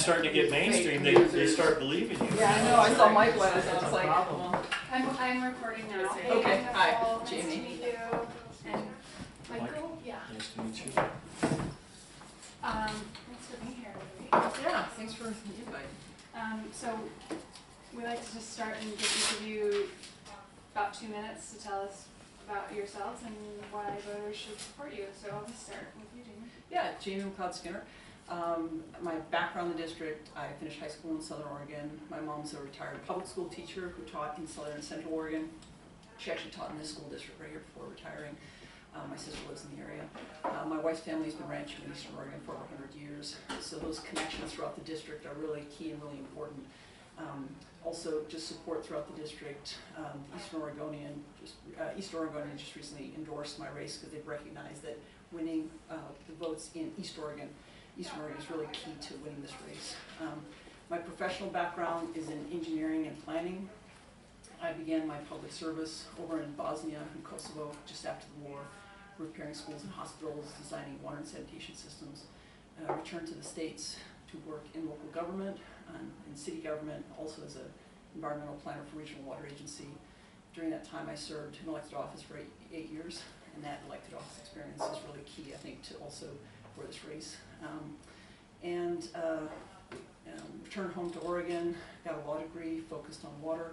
starting to get mainstream, they start believing you. Yeah, I know. I saw Mike last, and I was like, well. I'm recording now. Hey, Okay, hi, Nicole. Jamie. Nice to meet you. And Michael, yeah. Nice to meet you. Thanks for being here, everybody. Yeah, thanks for the invite. So we'd like to just start and give each of you about 2 minutes to tell us about yourselves and why voters should support you. So I'll just start with you, Jamie. Yeah, Jamie McLeod-Skinner. My background in the district, I finished high school in Southern Oregon. My mom's a retired public school teacher who taught in Southern and Central Oregon. She actually taught in this school district right here before retiring. My sister lives in the area. My wife's family's been ranching in Eastern Oregon for over 100 years. So those connections throughout the district are really key and really important. Also, just support throughout the district. Eastern Oregonian just recently endorsed my race because they've recognized that winning the votes in Eastern Oregon is really key to winning this race. My professional background is in engineering and planning. I began my public service over in Bosnia and Kosovo just after the war, repairing schools and hospitals, designing water and sanitation systems. Returned to the States to work in local government and in city government, also as an environmental planner for Regional Water Agency. During that time, I served in elected office for 8 years, and that elected office experience is really key, I think, to also for this race. Returned home to Oregon, got a law degree, focused on water,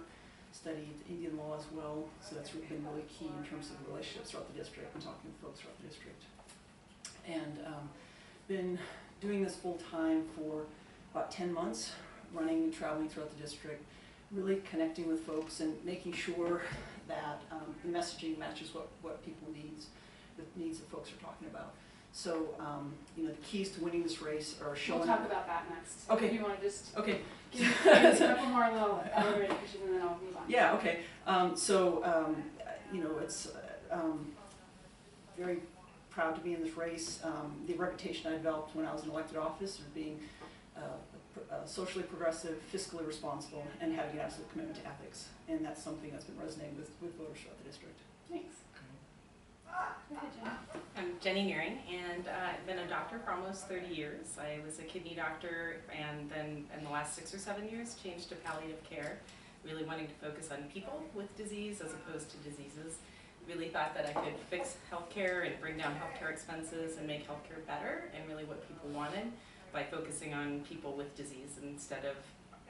studied Indian law as well, so that's been really key in terms of the relationships throughout the district and talking to folks throughout the district. And been doing this full time for about 10 months, running and traveling throughout the district, really connecting with folks and making sure that the messaging matches what people needs, the needs that folks are talking about. So, the keys to winning this race are showing. We'll talk about that next. Okay. If you want to just Okay. give me a couple more little elevator pitches and then I'll move on. Yeah. Okay. It's very proud to be in this race. The reputation I developed when I was in elected office of being socially progressive, fiscally responsible, and having an absolute commitment to ethics, and that's something that's been resonating with voters throughout the district. Thanks. Go ahead, Jenny. I'm Jenny Nearing, and I've been a doctor for almost 30 years. I was a kidney doctor, and then in the last 6 or 7 years changed to palliative care, really wanting to focus on people with disease as opposed to diseases. Really thought that I could fix healthcare and bring down healthcare expenses and make healthcare better, and really what people wanted by focusing on people with disease instead of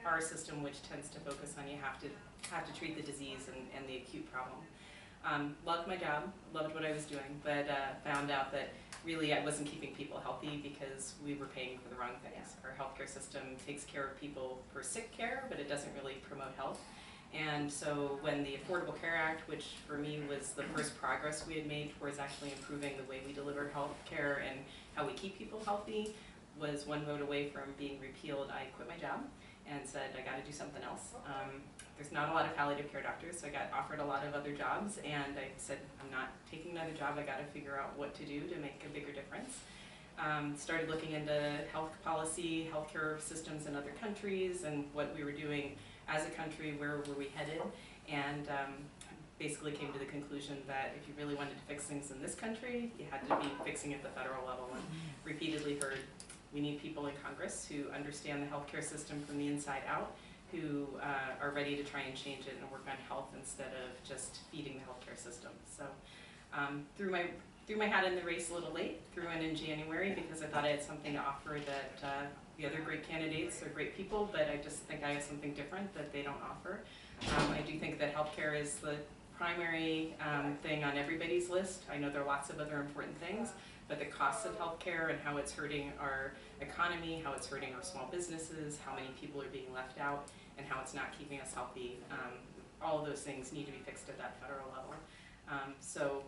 our system, which tends to focus on you have to treat the disease and the acute problem. Loved my job, loved what I was doing, but found out that really I wasn't keeping people healthy because we were paying for the wrong things. Our healthcare system takes care of people for sick care, but it doesn't really promote health. And so when the Affordable Care Act, which for me was the first progress we had made towards actually improving the way we deliver health care and how we keep people healthy, was one vote away from being repealed, I quit my job and said, I gotta do something else. There's not a lot of palliative care doctors, so I got offered a lot of other jobs, and I said, I'm not taking another job, I gotta figure out what to do to make a bigger difference. Started looking into health policy, healthcare systems in other countries, and what we were doing as a country, where were we headed, and basically came to the conclusion that if you really wanted to fix things in this country, you had to be fixing at the federal level, and repeatedly heard we need people in Congress who understand the healthcare system from the inside out, who are ready to try and change it and work on health instead of just feeding the healthcare system. So threw my hat in the race a little late, threw in January because I thought I had something to offer that the other great candidates are great people, but I just think I have something different that they don't offer. I do think that healthcare is the primary thing on everybody's list. I know there are lots of other important things, but the cost of healthcare and how it's hurting our economy, how it's hurting our small businesses, how many people are being left out, and how it's not keeping us healthy, all of those things need to be fixed at that federal level. So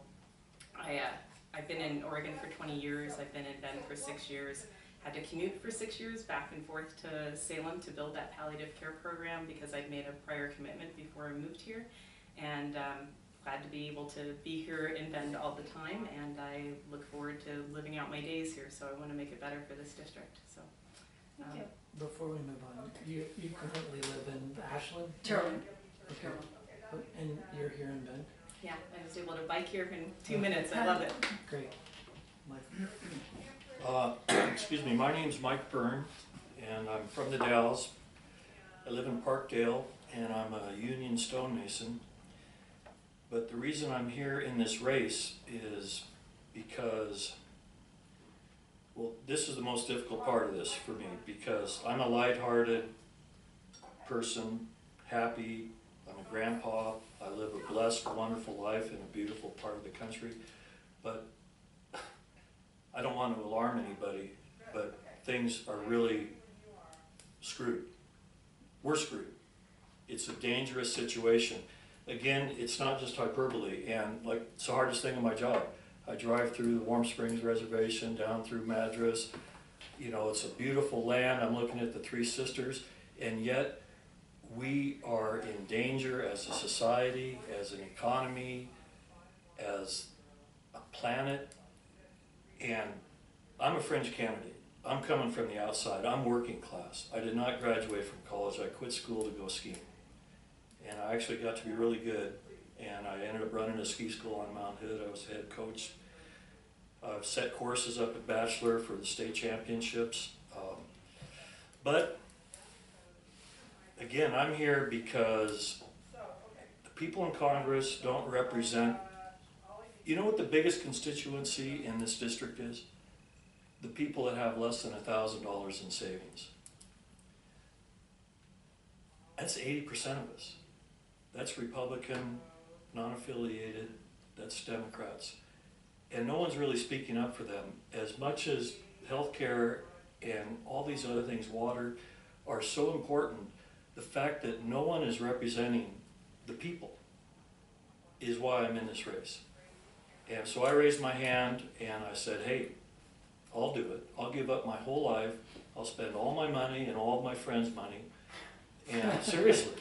I've been in Oregon for 20 years, I've been in Bend for 6 years, had to commute for 6 years back and forth to Salem to build that palliative care program because I'd made a prior commitment before I moved here. And glad to be able to be here in Bend all the time, and I look forward to living out my days here, so I want to make it better for this district. So, Thank you. Before we move on, you currently live in Ashland? Terrible. Okay. And you're here in Bend? yeah, I was able to bike here in 2 minutes. I love it. Great. Mike? Excuse me, my name's Mike Byrne, and I'm from the Dalles. I live in Parkdale, and I'm a union stonemason. But the reason I'm here in this race is because, well, this is the most difficult part of this for me, because I'm a lighthearted person, happy, I'm a grandpa, I live a blessed, wonderful life in a beautiful part of the country, but I don't want to alarm anybody, but things are really screwed. We're screwed. It's a dangerous situation. Again, it's not just hyperbole, and like, it's the hardest thing in my job. I drive through the Warm Springs Reservation, down through Madras. You know, it's a beautiful land. I'm looking at the Three Sisters, and yet we are in danger as a society, as an economy, as a planet. And I'm a fringe candidate. I'm coming from the outside. I'm working class. I did not graduate from college. I quit school to go skiing. And I actually got to be really good. And I ended up running a ski school on Mount Hood. I was head coach. I've set courses up at Bachelor for the state championships. But again, I'm here because the people in Congress don't represent. You know what the biggest constituency in this district is? The people that have less than $1,000 in savings. That's 80% of us. That's Republican, non-affiliated, that's Democrats. And no one's really speaking up for them. As much as healthcare and all these other things, water, are so important, the fact that no one is representing the people is why I'm in this race. And so I raised my hand and I said, hey, I'll do it. I'll give up my whole life. I'll spend all my money and all of my friends' money. And seriously.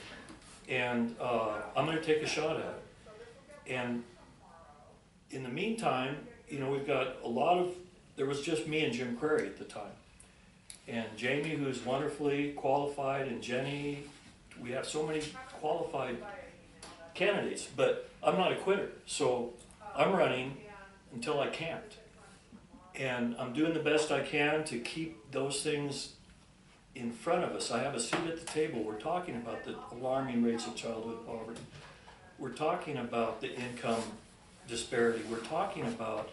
And I'm going to take a shot at it. And in the meantime, you know, we've got a lot of, there was just me and Jim Crary at the time. And Jamie, who's wonderfully qualified, and Jenny, we have so many qualified candidates, but I'm not a quitter. So I'm running until I can't. And I'm doing the best I can to keep those things in front of us. I have a seat at the table. We're talking about the alarming rates of childhood poverty. We're talking about the income disparity. We're talking about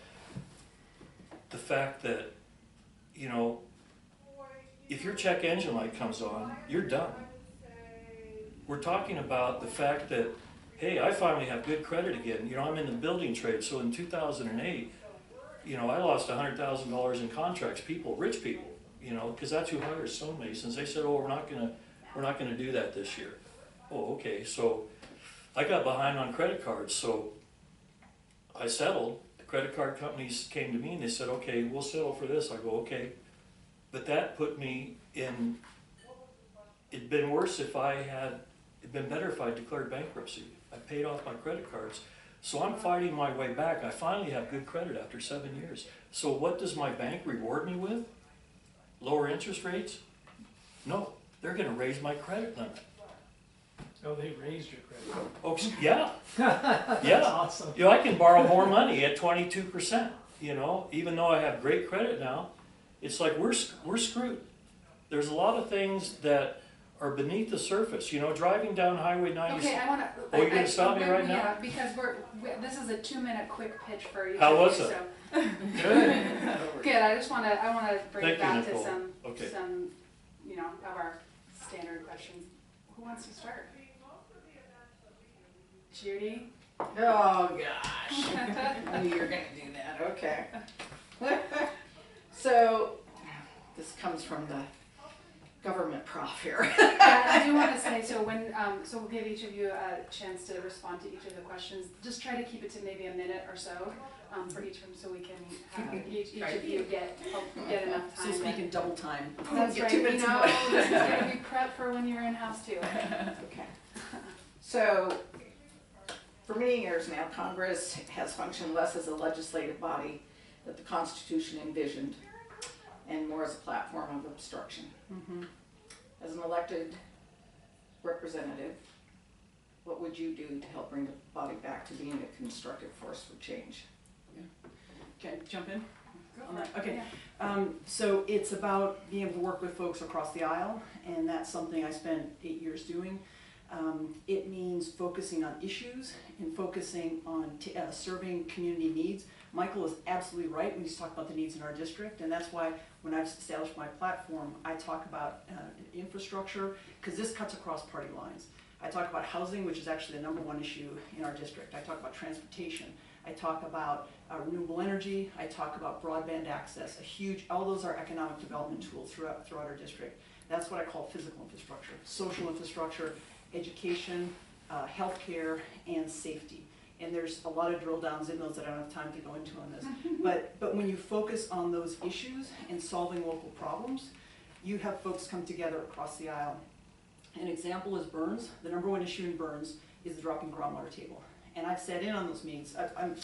the fact that, you know, if your check engine light comes on, you're done. We're talking about the fact that, hey, I finally have good credit again. You know, I'm in the building trade, so in 2008, you know, I lost $100,000 in contracts. People, rich people, you know, because that's who hires stonemasons. They said, oh, we're not gonna do that this year. Oh, okay. So I got behind on credit cards, so I settled. The credit card companies came to me and they said, okay, we'll settle for this. I go, okay. But that put me in, it'd been worse if I had, it'd been better if I declared bankruptcy. I paid off my credit cards. So I'm fighting my way back. I finally have good credit after 7 years. So what does my bank reward me with? Lower interest rates? No, they're gonna raise my credit limit. Oh, they raised your credit. Oh, yeah, That's yeah. awesome. You know, I can borrow more money at 22%, you know, even though I have great credit now. It's like we're screwed. There's a lot of things that are beneath the surface. You know, driving down Highway 96. Okay, I want to. Oh, you're gonna stop me right now? Yeah, because this is a 2-minute quick pitch for you. How was it? So. Good. Good. I want to bring Thank it back you, to Nicole. some, Okay. you know, of our standard questions. Who wants to start? Judy. Oh gosh, I knew you were gonna do that, okay. So, this comes from the government prof here. I do want to say, so when, so we'll give each of you a chance to respond to each of the questions. Just try to keep it to maybe a minute or so for each of them, so we can have each of you get enough time. So speaking double time. That's Get right, 2 you minutes know, more. this is gonna be prep for when you're in house too. Okay. So, for many years now, Congress has functioned less as a legislative body that the Constitution envisioned, and more as a platform of obstruction. Mm-hmm. As an elected representative, what would you do to help bring the body back to being a constructive force for change? Can I jump in? Go on for that? it. Okay. Yeah. So it's about being able to work with folks across the aisle, and that's something I spent 8 years doing. It means focusing on issues and focusing on serving community needs. Michael is absolutely right when he's talking about the needs in our district, and that's why when I've established my platform, I talk about infrastructure, because this cuts across party lines. I talk about housing, which is actually the #1 issue in our district. I talk about transportation. I talk about renewable energy. I talk about broadband access. All those are economic development tools throughout our district. That's what I call physical infrastructure, social infrastructure, education, healthcare, and safety. And there's a lot of drill downs in those that I don't have time to go into on this. But when you focus on those issues and solving local problems, you have folks come together across the aisle. An example is Byrne's. The #1 issue in Byrne's is the dropping groundwater table. And I've sat in on those meetings.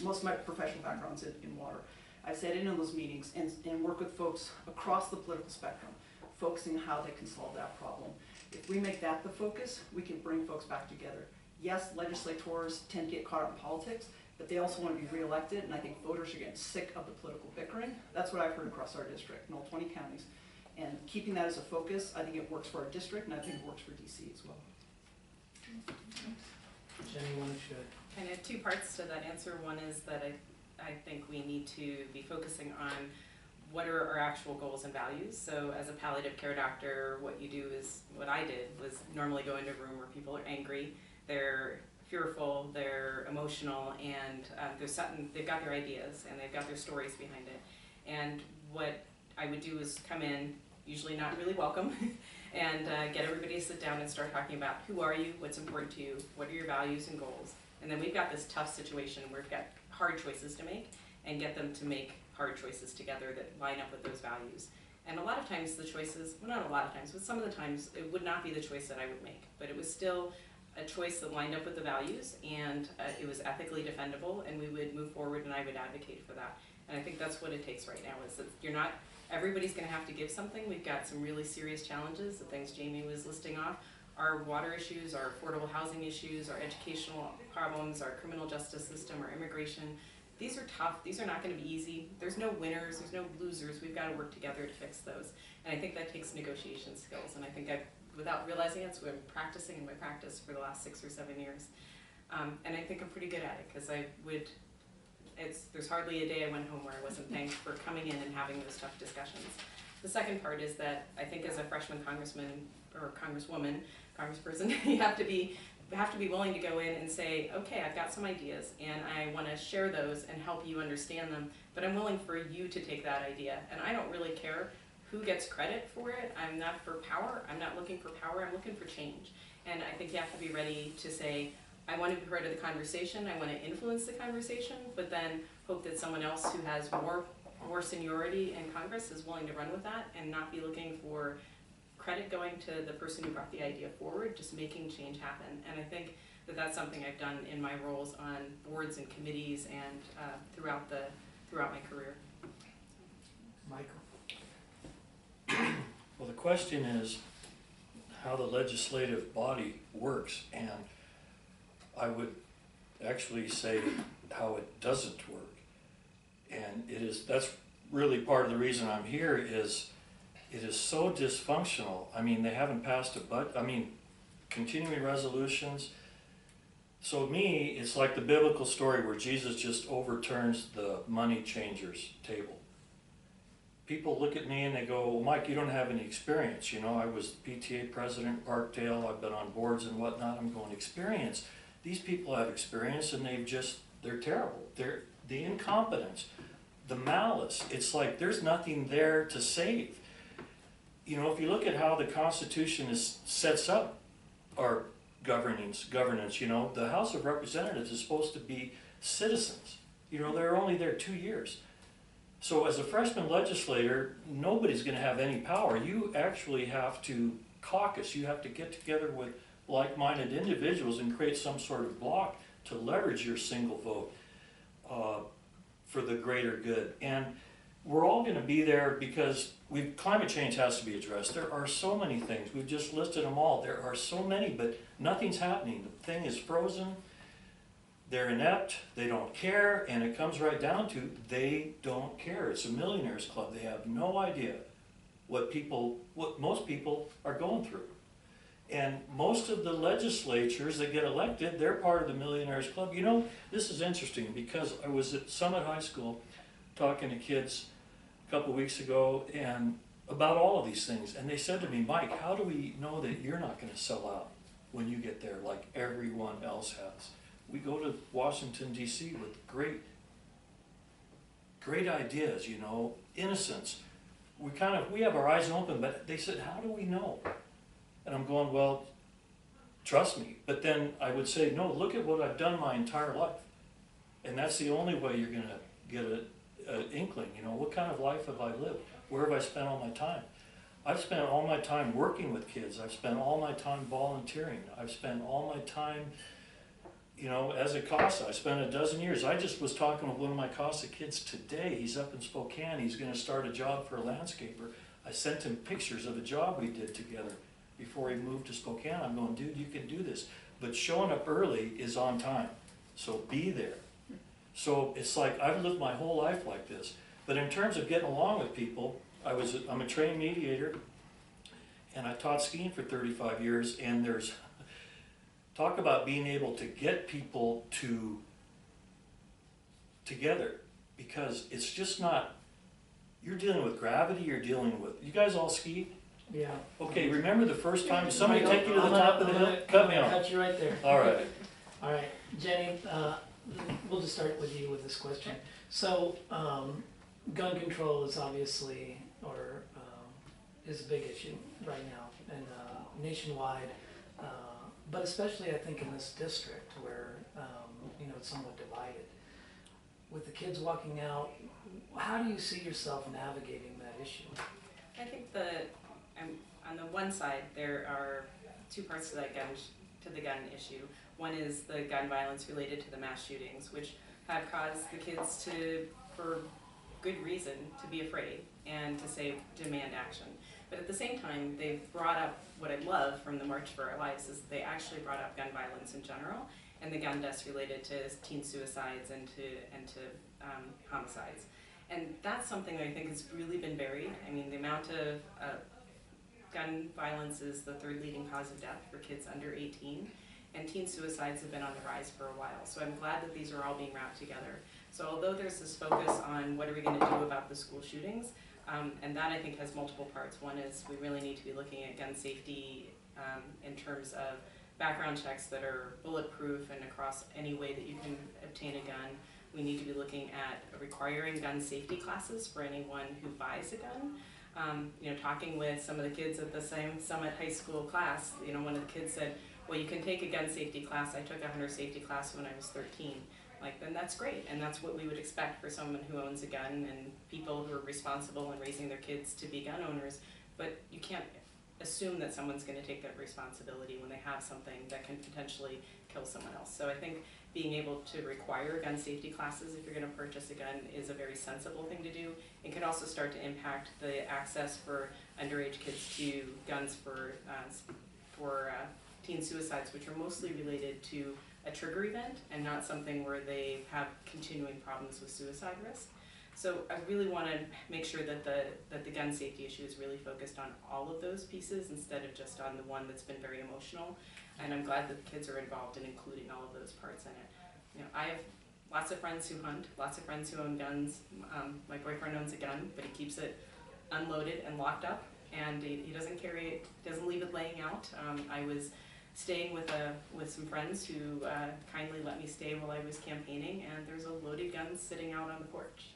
Most of my professional background's in water. I've sat in on those meetings and work with folks across the political spectrum, focusing on how they can solve that problem. If we make that the focus, we can bring folks back together. Yes, legislators tend to get caught up in politics, but they also want to be reelected, and I think voters are getting sick of the political bickering. That's what I've heard across our district in all 20 counties. And keeping that as a focus, I think it works for our district, and I think it works for DC as well. Jenny, why don't you? Kind of two parts to that answer. One is that I think we need to be focusing on what are our actual goals and values. So as a palliative care doctor, what you do is, what I did was normally go into a room where people are angry, they're fearful, they're emotional, and they've got their ideas and they've got their stories behind it. And what I would do is come in, usually not really welcome, and get everybody to sit down and start talking about who are you, what's important to you, what are your values and goals. And then we've got this tough situation where we've got hard choices to make, and get them to make hard choices together that line up with those values. And a lot of times the choices, well, not a lot of times, but some of the times it would not be the choice that I would make, but it was still a choice that lined up with the values, and it was ethically defendable, and we would move forward and I would advocate for that. And I think that's what it takes right now, is that everybody's gonna have to give something. We've got some really serious challenges, the things Jamie was listing off. Our water issues, our affordable housing issues, our educational problems, our criminal justice system, our immigration. These are tough, these are not gonna be easy. There's no winners, there's no losers. We've gotta work together to fix those. And I think that takes negotiation skills. And I think without realizing it, so I'm practicing in my practice for the last 6 or 7 years. And I think I'm pretty good at it, because there's hardly a day I went home where I wasn't thanked for coming in and having those tough discussions. The second part is that I think as a freshman congressman or congresswoman, congressperson, you have to be willing to go in and say, okay, I've got some ideas and I want to share those and help you understand them, but I'm willing for you to take that idea. And I don't really care who gets credit for it. I'm not for power. I'm not looking for power. I'm looking for change. And I think you have to be ready to say, I want to be part of the conversation. I want to influence the conversation, but then hope that someone else who has more seniority in Congress is willing to run with that and not be looking for credit going to the person who brought the idea forward, just making change happen. And I think that that's something I've done in my roles on boards and committees and throughout my career. Michael? Well, the question is how the legislative body works, and I would actually say how it doesn't work. And that's really part of the reason I'm here, is it is so dysfunctional. I mean, they haven't passed a continuing resolutions. So me, it's like the biblical story where Jesus just overturns the money changers table. People look at me and they go, well, Mike, you don't have any experience. You know, I was PTA president in Parkdale, I've been on boards and whatnot. I'm going, experience? These people have experience and they're terrible. The incompetence, the malice, it's like there's nothing there to save. You know, if you look at how the Constitution sets up our governance, you know, the House of Representatives is supposed to be citizens. You know, they're only there 2 years. So as a freshman legislator, nobody's going to have any power. You actually have to caucus. You have to get together with like-minded individuals and create some sort of block to leverage your single vote for the greater good. And we're all going to be there because climate change has to be addressed. There are so many things. We've just listed them all. There are so many, but nothing's happening. The thing is frozen. they're inept, they don't care, and it comes right down to they don't care. It's a millionaires club. They have no idea what most people are going through. And most of the legislatures that get elected, they're part of the millionaires club. You know, this is interesting because I was at Summit High School talking to kids a couple weeks ago and about all of these things. And they said to me, Mike, how do we know that you're not going to sell out when you get there like everyone else has? We go to Washington, D.C. with great ideas, you know, innocence. We have our eyes open, but they said, how do we know? And I'm going, well, trust me. But then I would say, no, look at what I've done my entire life. And that's the only way you're going to get an inkling, you know, what kind of life have I lived? Where have I spent all my time? I've spent all my time working with kids. I've spent all my time volunteering. I've spent all my time, you know, as a CASA. I spent a dozen years. I just was talking with one of my CASA kids today. He's up in Spokane. He's going to start a job for a landscaper. I sent him pictures of a job we did together before he moved to Spokane. I'm going, dude, you can do this. But showing up early is on time. So be there. So it's like I've lived my whole life like this. But in terms of getting along with people, I'm a trained mediator, and I taught skiing for 35 years, and there's talk about being able to get people together, because it's just not, you're dealing with gravity, you're dealing with, you guys all ski? Yeah. Okay, remember the first time somebody take you to the I'm top of the hill? Cut me off. Cut you right there. All right. All right, Jenny, we'll just start with you with this question. So, gun control is obviously, is a big issue right now, and nationwide, but especially I think in this district where, you know, it's somewhat divided. With the kids walking out, how do you see yourself navigating that issue? I think on the one side, there are two parts to the gun issue. One is the gun violence related to the mass shootings, which have caused the kids to, for good reason, to be afraid and to say demand action. But at the same time, they've brought up what I love from the March for Our Lives is they actually brought up gun violence in general and the gun deaths related to teen suicides and to homicides. And that's something that I think has really been buried. I mean, the amount of gun violence is the third leading cause of death for kids under 18, and teen suicides have been on the rise for a while. So I'm glad that these are all being wrapped together. So although there's this focus on what are we going to do about the school shootings, and that I think has multiple parts. One is we really need to be looking at gun safety in terms of background checks that are bulletproof and across any way that you can obtain a gun. We need to be looking at requiring gun safety classes for anyone who buys a gun. You know, talking with some of the kids at the same Summit High School class, you know, one of the kids said, well, you can take a gun safety class. I took a hunter safety class when I was 13. Like, then that's great, and that's what we would expect for someone who owns a gun and people who are responsible in raising their kids to be gun owners. But you can't assume that someone's going to take that responsibility when they have something that can potentially kill someone else. So I think being able to require gun safety classes if you're going to purchase a gun is a very sensible thing to do, and can also start to impact the access for underage kids to guns for teen suicides, which are mostly related to a trigger event and not something where they have continuing problems with suicide risk. So I really want to make sure that the gun safety issue is really focused on all of those pieces instead of just on the one that's been very emotional. And I'm glad that the kids are involved in including all of those parts in it. You know, I have lots of friends who hunt, lots of friends who own guns. My boyfriend owns a gun, but he keeps it unloaded and locked up, and he doesn't carry it, doesn't leave it laying out. I was staying with some friends who kindly let me stay while I was campaigning, and there's a loaded gun sitting out on the porch.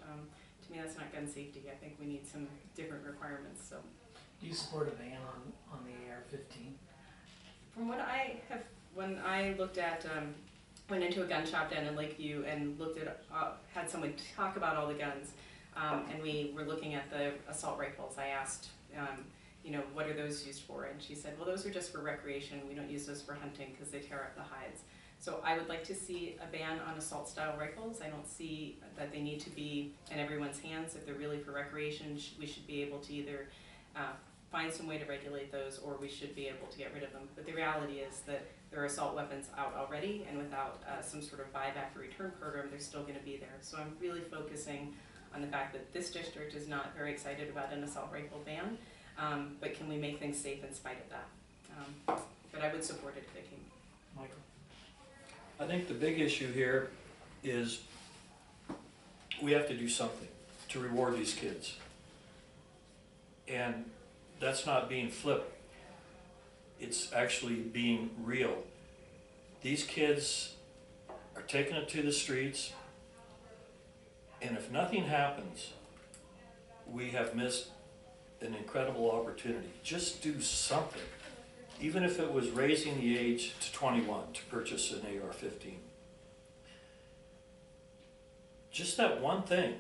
To me, that's not gun safety. I think we need some different requirements. So, Do you support a ban on the AR-15? from what I have, when I looked at, went into a gun shop down in Lakeview and looked at, had someone talk about all the guns, and we were looking at the assault rifles. I asked, you know, what are those used for? And she said, well, those are just for recreation. We don't use those for hunting because they tear up the hides. So I would like to see a ban on assault style rifles. I don't see that they need to be in everyone's hands. If they're really for recreation, we should be able to either find some way to regulate those, or we should be able to get rid of them. But the reality is that there are assault weapons out already, and without some sort of buyback or return program, they're still going to be there. So I'm really focusing on the fact that this district is not very excited about an assault rifle ban, but can we make things safe in spite of that? But I would support it if it came. Michael? I think the big issue here is we have to do something to reward these kids. And that's not being flip. It's actually being real. These kids are taking it to the streets, and if nothing happens, we have missed an incredible opportunity. Just do something. Even if it was raising the age to 21 to purchase an AR-15. Just that one thing.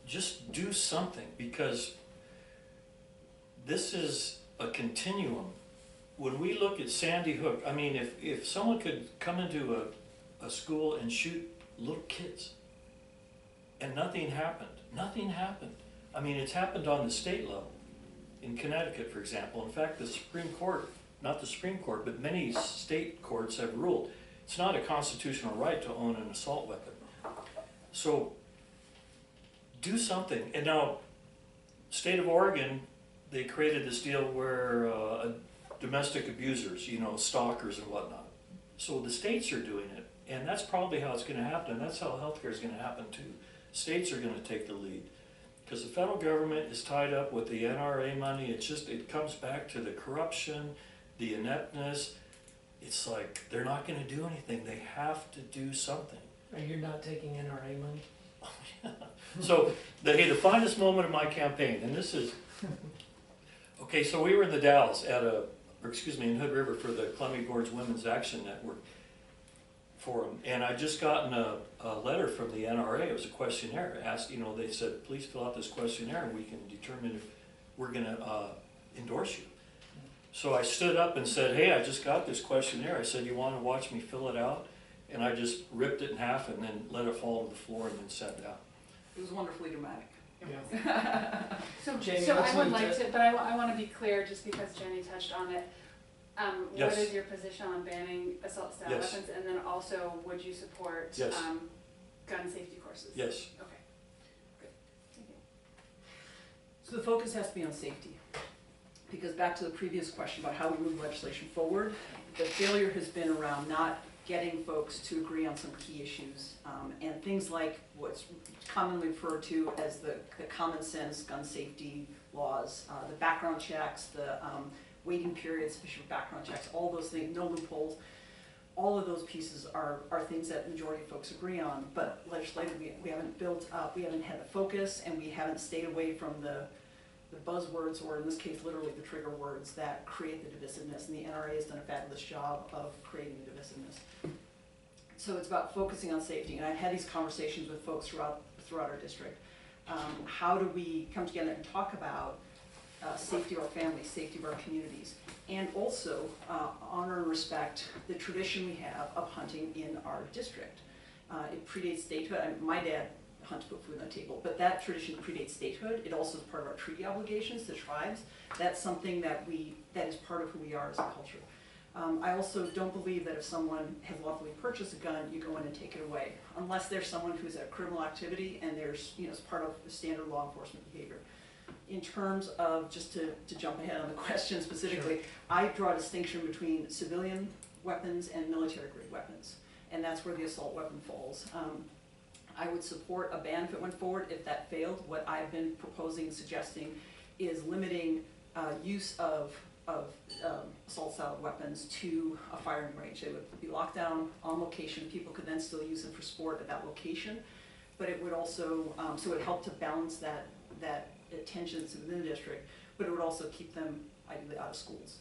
Just do something, because this is a continuum. When we look at Sandy Hook, I mean, if someone could come into a school and shoot little kids and nothing happened, nothing happened. I mean, it's happened on the state level. In Connecticut, for example. In fact, the Supreme Court, not the Supreme Court, but many state courts have ruled it's not a constitutional right to own an assault weapon. So do something. And now, state of Oregon, they created this deal where domestic abusers, you know, stalkers and whatnot. So the states are doing it, and that's probably how it's going to happen. And that's how healthcare is going to happen too. States are going to take the lead, because the federal government is tied up with the NRA money. It comes back to the corruption, the ineptness. It's like they're not going to do anything. They have to do something. Are you not taking NRA money? So the finest moment of my campaign, and this is, okay, so we were in the Dalles in Hood River for the Columbia Gorge Women's Action Network Forum, and I just gotten a letter from the NRA. It was a questionnaire. Asked, you know, they said, please fill out this questionnaire and we can determine if we're going to endorse you. So I stood up and said, hey, I just got this questionnaire. I said, you want to watch me fill it out? And I just ripped it in half and then let it fall to the floor and then sat down. It was wonderfully dramatic. Yeah. So, Jamie, so let's I would move like to- to, but I want to be clear, just because Jenny touched on it. Yes. What is your position on banning assault style Yes. weapons? And then also, would you support Yes. gun safety courses? Yes. Okay. Great. Thank you. So the focus has to be on safety. Because back to the previous question about how we move legislation forward, the failure has been around not getting folks to agree on some key issues, and things like what's commonly referred to as the common sense gun safety laws, the background checks, the waiting periods, sufficient background checks, all those things, no loopholes. All of those pieces are things that the majority of folks agree on, but legislatively we haven't built up, we haven't had the focus, and we haven't stayed away from the buzzwords, or in this case, literally the trigger words that create the divisiveness, and the NRA has done a fabulous job of creating the divisiveness. So it's about focusing on safety, and I've had these conversations with folks throughout our district. How do we come together and talk about safety of our families, safety of our communities, and also honor and respect the tradition we have of hunting in our district. It predates statehood. My dad hunt to put food on the table, but that tradition predates statehood. It also is part of our treaty obligations to tribes. That's something that is part of who we are as a culture. I also don't believe that if someone has lawfully purchased a gun, you go in and take it away, unless there's someone who's at criminal activity and there's, you know, it's part of the standard law enforcement behavior. In terms of, just to jump ahead on the question specifically, sure. I draw a distinction between civilian weapons and military grade weapons, and that's where the assault weapon falls. I would support a ban if it went forward. If that failed, what I've been proposing and suggesting is limiting use of assault-style weapons to a firing range. They would be locked down on location. People could then still use them for sport at that location, but it would also, so it would help to balance that attention within the district, but it would also keep them ideally out of schools.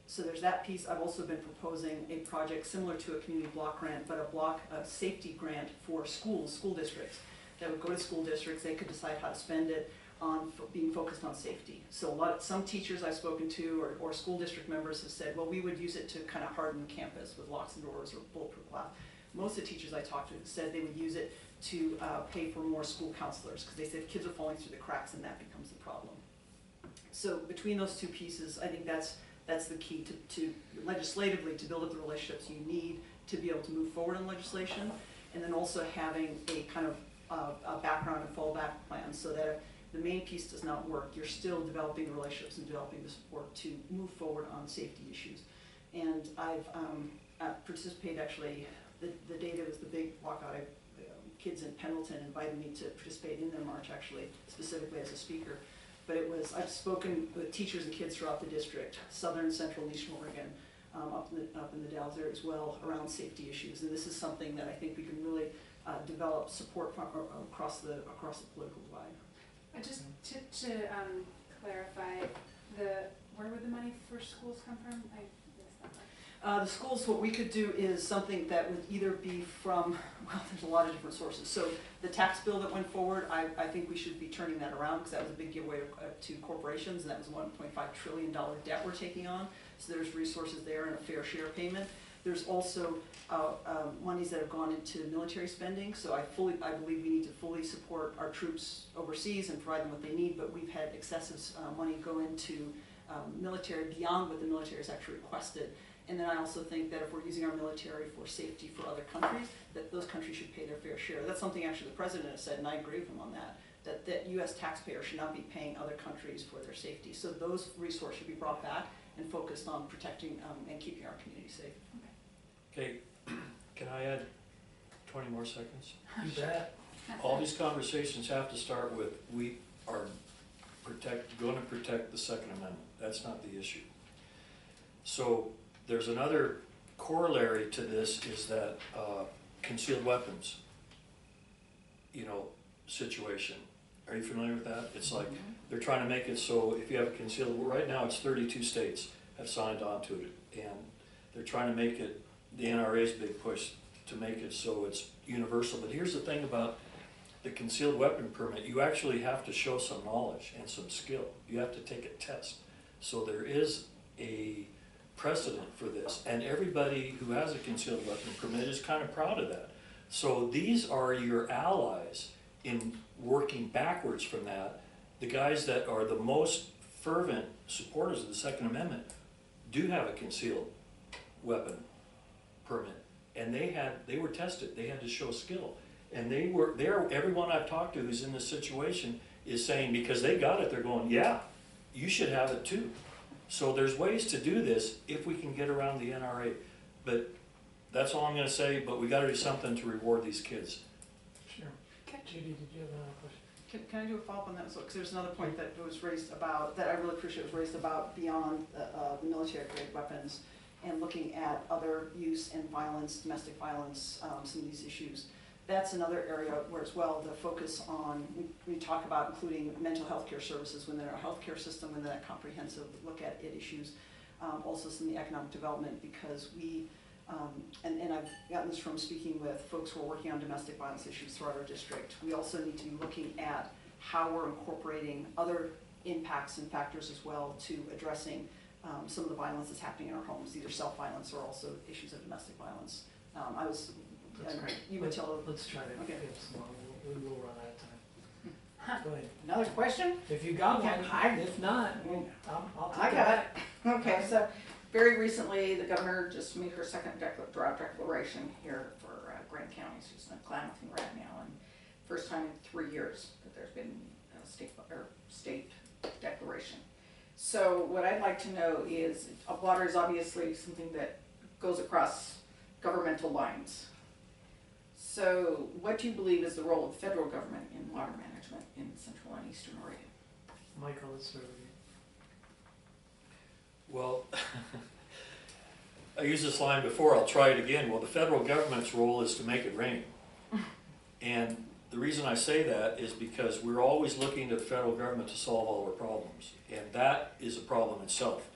So there's that piece. I've also been proposing a project similar to a community block grant, but a safety grant for schools, school districts, that would go to school districts. They could decide how to spend it on being focused on safety. So some teachers I've spoken to or school district members have said, well, we would use it to kind of harden the campus with locks and doors or bulletproof glass. Most of the teachers I talked to said they would use it to pay for more school counselors, because they said kids are falling through the cracks and that becomes the problem. So between those two pieces, I think that's the key to legislatively, to build up the relationships you need to be able to move forward on legislation, and then also having a kind of a background and fallback plan, so that if the main piece does not work, you're still developing the relationships and developing the support to move forward on safety issues. And I've participated, actually, the day there was the big walkout, kids in Pendleton invited me to participate in their march, actually, specifically as a speaker. But I've spoken with teachers and kids throughout the district, southern, central, and eastern Oregon, up in the Dalles area as well, around safety issues. And this is something that I think we can really develop support from across the political divide. Just to clarify, where would the money for schools come from? I missed that part. The schools, what we could do is something that would either be from, well, there's a lot of different sources. So the tax bill that went forward, I think we should be turning that around, because that was a big giveaway to corporations, and that was a $1.5 trillion debt we're taking on. So there's resources there and a fair share payment. There's also monies that have gone into military spending. So I believe we need to fully support our troops overseas and provide them what they need, but we've had excessive money go into military beyond what the military has actually requested. And then I also think that if we're using our military for safety for other countries, that those countries should pay their fair share. That's something actually the president has said, and I agree with him on that, that U.S. taxpayers should not be paying other countries for their safety. So those resources should be brought back and focused on protecting and keeping our community safe. Okay, can I add 20 more seconds? You bet. All these conversations have to start with, we are going to protect the Second Amendment. That's not the issue. So there's another corollary to this, is that concealed weapons, situation. Are you familiar with that? It's like they're trying to make it so if you have a concealed, right now it's 32 states have signed on to it, and they're trying to make it, the NRA's big push to make it so it's universal. But here's the thing about the concealed weapon permit: you actually have to show some knowledge and some skill. You have to take a test. So there is a precedent for this, and everybody who has a concealed weapon permit is kind of proud of that. So these are your allies in working backwards from that. The guys that are the most fervent supporters of the Second Amendment do have a concealed weapon permit, and they were tested. They had to show skill, and everyone I've talked to who's in this situation is saying, because they got it, they're going, yeah, you should have it too. So there's ways to do this if we can get around the NRA. But that's all I'm going to say, but we got to do something to reward these kids. Sure. Okay. Judy, did you have another question? Can I do a follow-up on that? Because there's another point that was raised about, that I really appreciate was raised about beyond the military-grade weapons and looking at other use and violence, domestic violence, some of these issues. That's another area where as well the focus on, we talk about including mental health care services within our healthcare system, within that comprehensive look at it issues. Also some of the economic development, because we, and I've gotten this from speaking with folks who are working on domestic violence issues throughout our district. We also need to be looking at how we're incorporating other impacts and factors as well to addressing some of the violence that's happening in our homes, either self-violence or also issues of domestic violence. That's great. You would tell. Let's try to Okay. get some more. We will run out of time. Go ahead. Another question? If you got one, Yeah, if not, I'll take I it. got it. Okay, so very recently, the governor just made her second drought declaration here for Grant County. She's in Klamath right now, and first time in 3 years that there's been a state declaration. So what I'd like to know is, water is obviously something that goes across governmental lines. So what do you believe is the role of the federal government in water management in Central and Eastern Oregon? Michael, let's start with you. Well, I used this line before, I'll try it again. Well, the federal government's role is to make it rain. And the reason I say that is because we're always looking to the federal government to solve all our problems. And that is a problem itself.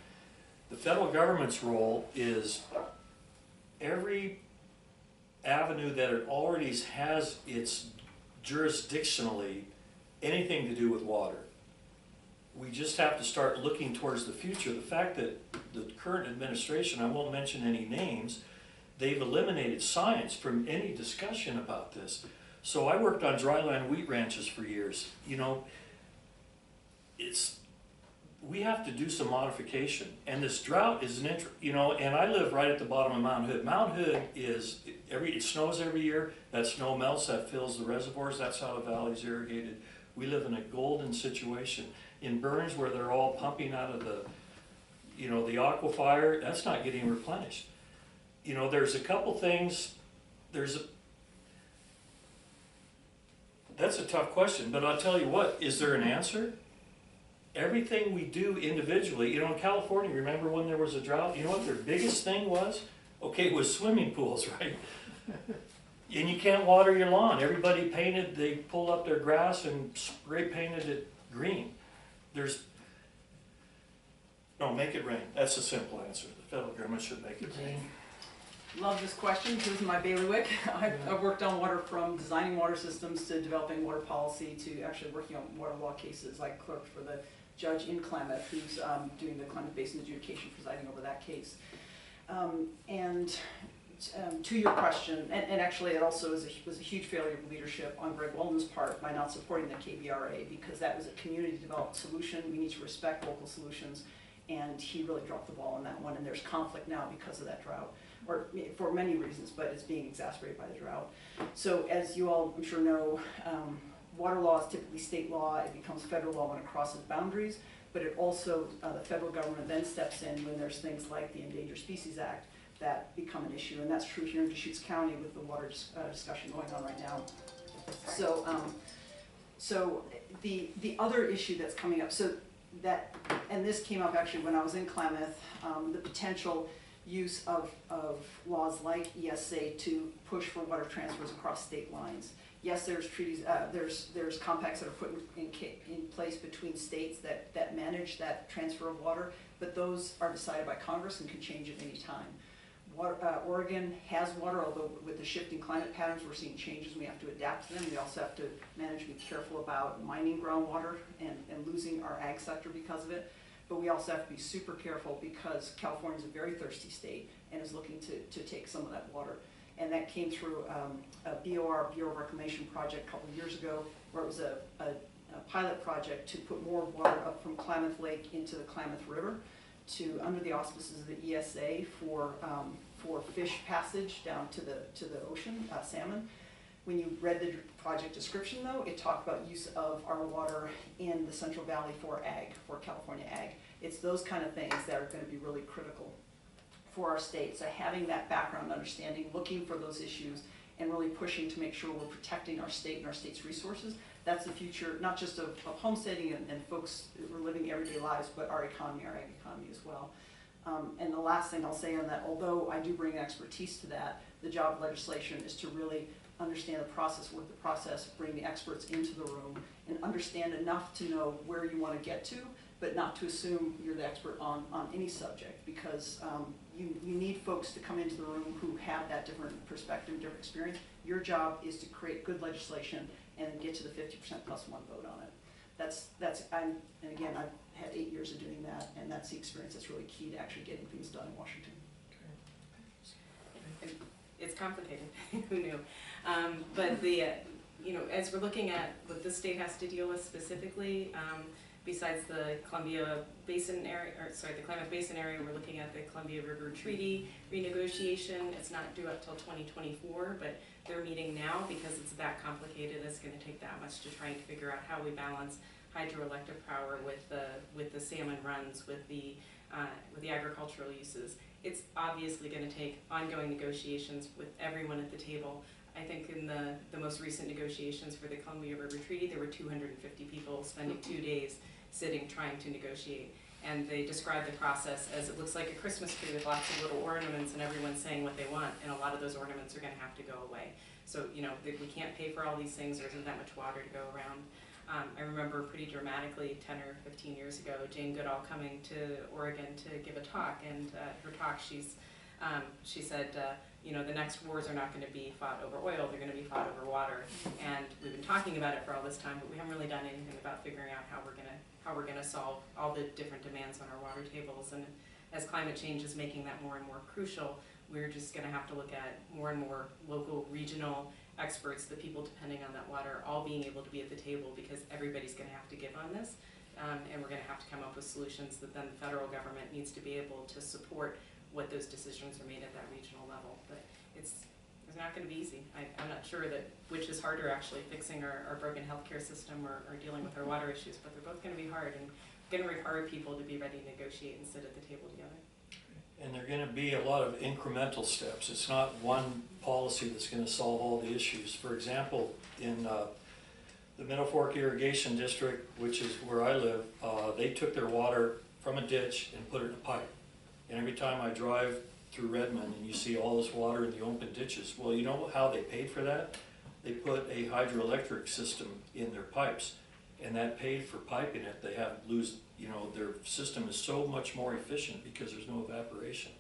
The federal government's role is every avenue that it already has its jurisdictionally anything to do with water. We just have to start looking towards the future. The fact that the current administration, I won't mention any names, they've eliminated science from any discussion about this. So I worked on dryland wheat ranches for years. we have to do some modification. And this drought is and I live right at the bottom of Mount Hood. Mount Hood is, it snows every year, that snow melts, that fills the reservoirs, that's how the valley's irrigated. We live in a golden situation. In Byrne, where they're all pumping out of the aquifer, that's not getting replenished. There's a couple things, that's a tough question, but I'll tell you what, is there an answer? Everything we do individually, in California, remember when there was a drought? You know what their biggest thing was? Okay, it was swimming pools, right? And you can't water your lawn. Everybody they pulled up their grass and spray painted it green. No, make it rain. That's a simple answer. The federal government should make it rain. Love this question. This is my bailiwick. I've worked on water, from designing water systems to developing water policy to actually working on water law cases. I clerked for the judge in Klamath who's doing the Klamath Basin adjudication, presiding over that case. To your question, and actually it also was a huge failure of leadership on Greg Walden's part by not supporting the KBRA, because that was a community developed solution. We need to respect local solutions, and he really dropped the ball on that one, and there's conflict now because of that drought, or for many reasons, but it's being exacerbated by the drought. So as you all, I'm sure, know, water law is typically state law. It becomes federal law when it crosses boundaries, but it also, the federal government then steps in when there's things like the Endangered Species Act that become an issue, and that's true here in Deschutes County with the water discussion going on right now. So the other issue that's coming up, and this came up actually when I was in Klamath, the potential use of laws like ESA to push for water transfers across state lines. Yes, there's treaties, there's compacts that are put in place between states that manage that transfer of water, but those are decided by Congress and can change at any time. Oregon has water, although with the shifting climate patterns, we're seeing changes and we have to adapt to them. We also have to manage and be careful about mining groundwater and losing our ag sector because of it. But we also have to be super careful because California is a very thirsty state and is looking to take some of that water. And that came through a Bureau of Reclamation project a couple of years ago, where it was a pilot project to put more water up from Klamath Lake into the Klamath River under the auspices of the ESA for fish passage down to the ocean, salmon. When you read the project description, though, it talked about use of our water in the Central Valley for ag, for California ag. It's those kind of things that are going to be really critical for our state. So having that background understanding, looking for those issues, and really pushing to make sure we're protecting our state and our state's resources, that's the future, not just of homesteading and folks who are living everyday lives, but our economy, our ag economy as well. And the last thing I'll say on that, although I do bring expertise to that, the job of legislation is to really understand the process, work the process, bring the experts into the room, and understand enough to know where you want to get to, but not to assume you're the expert on any subject, because you need folks to come into the room who have that different perspective, different experience. Your job is to create good legislation and get to the 50% plus one vote on it. And again, I've had 8 years of doing that, and that's the experience that's really key to actually getting things done in Washington. It's complicated, who knew? But as we're looking at what the state has to deal with specifically, besides the Columbia Basin area, the Klamath Basin area, we're looking at the Columbia River Treaty renegotiation. It's not due up till 2024, but they're meeting now because it's that complicated. It's going to take that much to try and figure out how we balance hydroelectric power with the salmon runs, with the agricultural uses. It's obviously going to take ongoing negotiations with everyone at the table. I think in the most recent negotiations for the Columbia River Treaty, there were 250 people spending 2 days sitting trying to negotiate. And they described the process as it looks like a Christmas tree with lots of little ornaments and everyone saying what they want, and a lot of those ornaments are going to have to go away. So, we can't pay for all these things, there isn't that much water to go around. I remember pretty dramatically 10 or 15 years ago, Jane Goodall coming to Oregon to give a talk, and her talk she said, the next wars are not going to be fought over oil, they're going to be fought over water. And we've been talking about it for all this time, but we haven't really done anything about figuring out how we're going to solve all the different demands on our water tables. And as climate change is making that more and more crucial, we're just going to have to look at more and more local, regional experts, the people depending on that water, all being able to be at the table, because everybody's going to have to give on this. and we're gonna have to come up with solutions that then the federal government needs to be able to support what those decisions are made at that regional level. But it's not gonna be easy. I'm not sure that which is harder, actually, fixing our broken healthcare system or dealing with our water issues, but they're both gonna be hard and gonna require people to be ready to negotiate and sit at the table together. And there are gonna be a lot of incremental steps. It's not one policy that's gonna solve all the issues. For example, in the Middle Fork Irrigation District, which is where I live, they took their water from a ditch and put it in a pipe. And every time I drive through Redmond and you see all this water in the open ditches, well, you know how they paid for that? They put a hydroelectric system in their pipes, and that paid for piping it. They have their system is so much more efficient because there's no evaporation.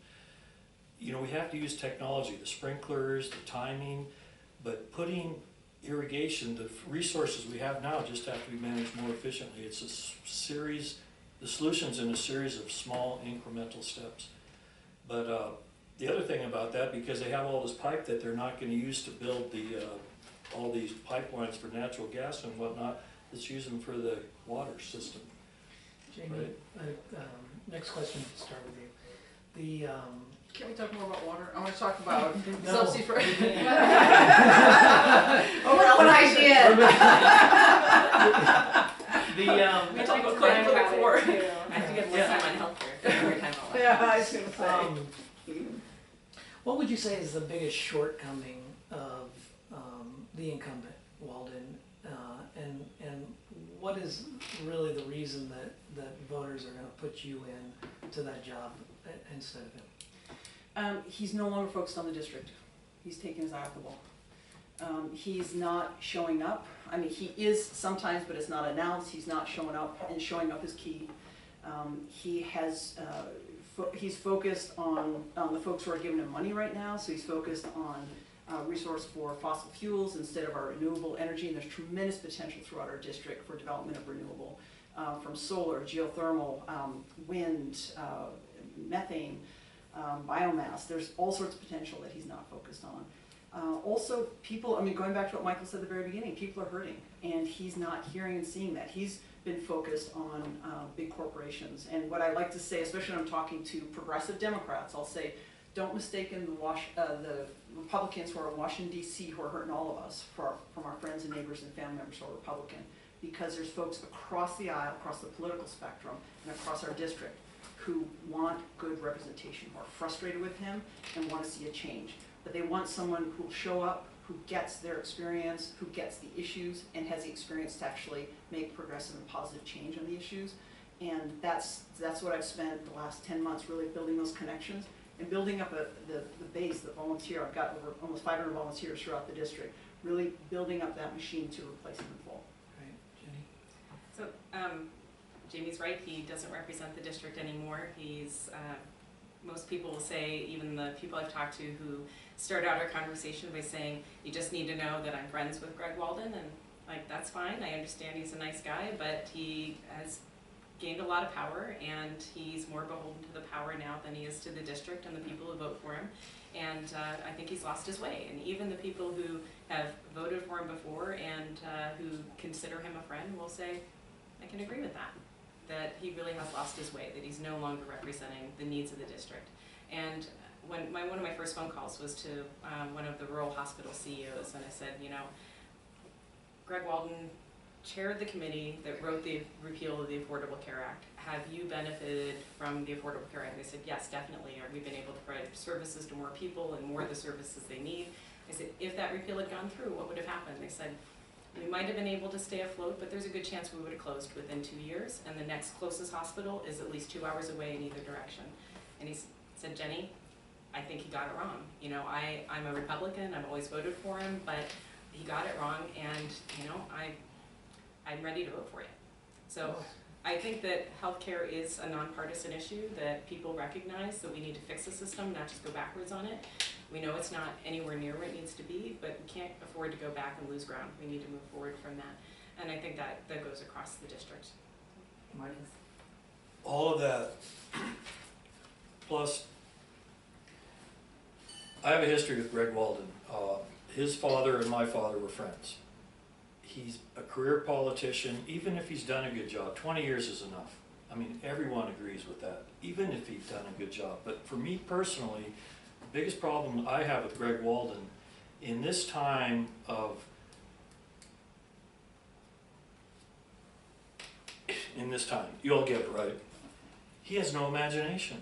You know, we have to use technology, the sprinklers, the timing, but putting irrigation, the resources we have now just have to be managed more efficiently. It's a series, the solution's in a series of small incremental steps. But the other thing about that, because they have all this pipe that they're not going to use to build all these pipelines for natural gas and whatnot, let's use them for the water system. Jamie, next question to start with you. Can we talk more about water? I want to talk about No. subsidy for. Oh, well, what I did. We talked about cooking for the poor. I have to get more time on healthcare every time I'll Yeah, I was gonna say. What would you say is the biggest shortcoming of the incumbent, Walden, and what is really the reason that voters are going to put you in to that job instead of him? He's no longer focused on the district. He's taken his eye off the ball. He's not showing up. I mean, he is sometimes, but it's not announced. He's not showing up, and showing up is key. He's focused on the folks who are giving him money right now, so he's focused on resource for fossil fuels instead of our renewable energy, and there's tremendous potential throughout our district for development of renewable, from solar, geothermal, wind, methane, biomass. There's all sorts of potential that he's not focused on. Also, people, I mean, going back to what Michael said at the very beginning, people are hurting, and he's not hearing and seeing that. He's been focused on big corporations, and what I like to say, especially when I'm talking to progressive Democrats, I'll say, don't mistake the Republicans who are in Washington, D.C., who are hurting all of us from our friends and neighbors and family members who are Republican, because there's folks across the aisle, across the political spectrum, and across our district who want good representation, who are frustrated with him and want to see a change. But they want someone who will show up, who gets their experience, who gets the issues, and has the experience to actually make progressive and positive change on the issues. And that's what I've spent the last 10 months really building those connections and building up the base, the volunteer. I've got over almost 500 volunteers throughout the district, really building up that machine to replace him in full. Right, Jenny? So Jamie's right, he doesn't represent the district anymore. He's, most people will say, even the people I've talked to who start out our conversation by saying, you just need to know that I'm friends with Greg Walden, and like, that's fine, I understand he's a nice guy, but he has gained a lot of power, and he's more beholden to the power now than he is to the district and the people who vote for him. And I think he's lost his way. And even the people who have voted for him before and who consider him a friend will say, I can agree with that, that he really has lost his way, that he's no longer representing the needs of the district. And when one of my first phone calls was to one of the rural hospital CEOs, and I said, you know, Greg Walden chaired the committee that wrote the repeal of the Affordable Care Act. Have you benefited from the Affordable Care Act? And they said, yes, definitely. We've been able to provide services to more people and more of the services they need. I said, if that repeal had gone through, what would have happened? They said, we might have been able to stay afloat, but there's a good chance we would have closed within 2 years, and the next closest hospital is at least 2 hours away in either direction. And he said, Jenny, I think he got it wrong. You know, I'm a Republican, I've always voted for him, but he got it wrong, and you know, I'm ready to vote for you. So I think that healthcare is a nonpartisan issue, that people recognize that we need to fix the system, not just go backwards on it. We know it's not anywhere near where it needs to be, but we can't afford to go back and lose ground. We need to move forward from that. And I think that goes across the district. All of that, plus, I have a history with Greg Walden. His father and my father were friends. he's a career politician, even if he's done a good job. 20 years is enough. I mean, everyone agrees with that, even if he's done a good job. But for me personally, the biggest problem I have with Greg Walden in this time of, you all get it, right? He has no imagination.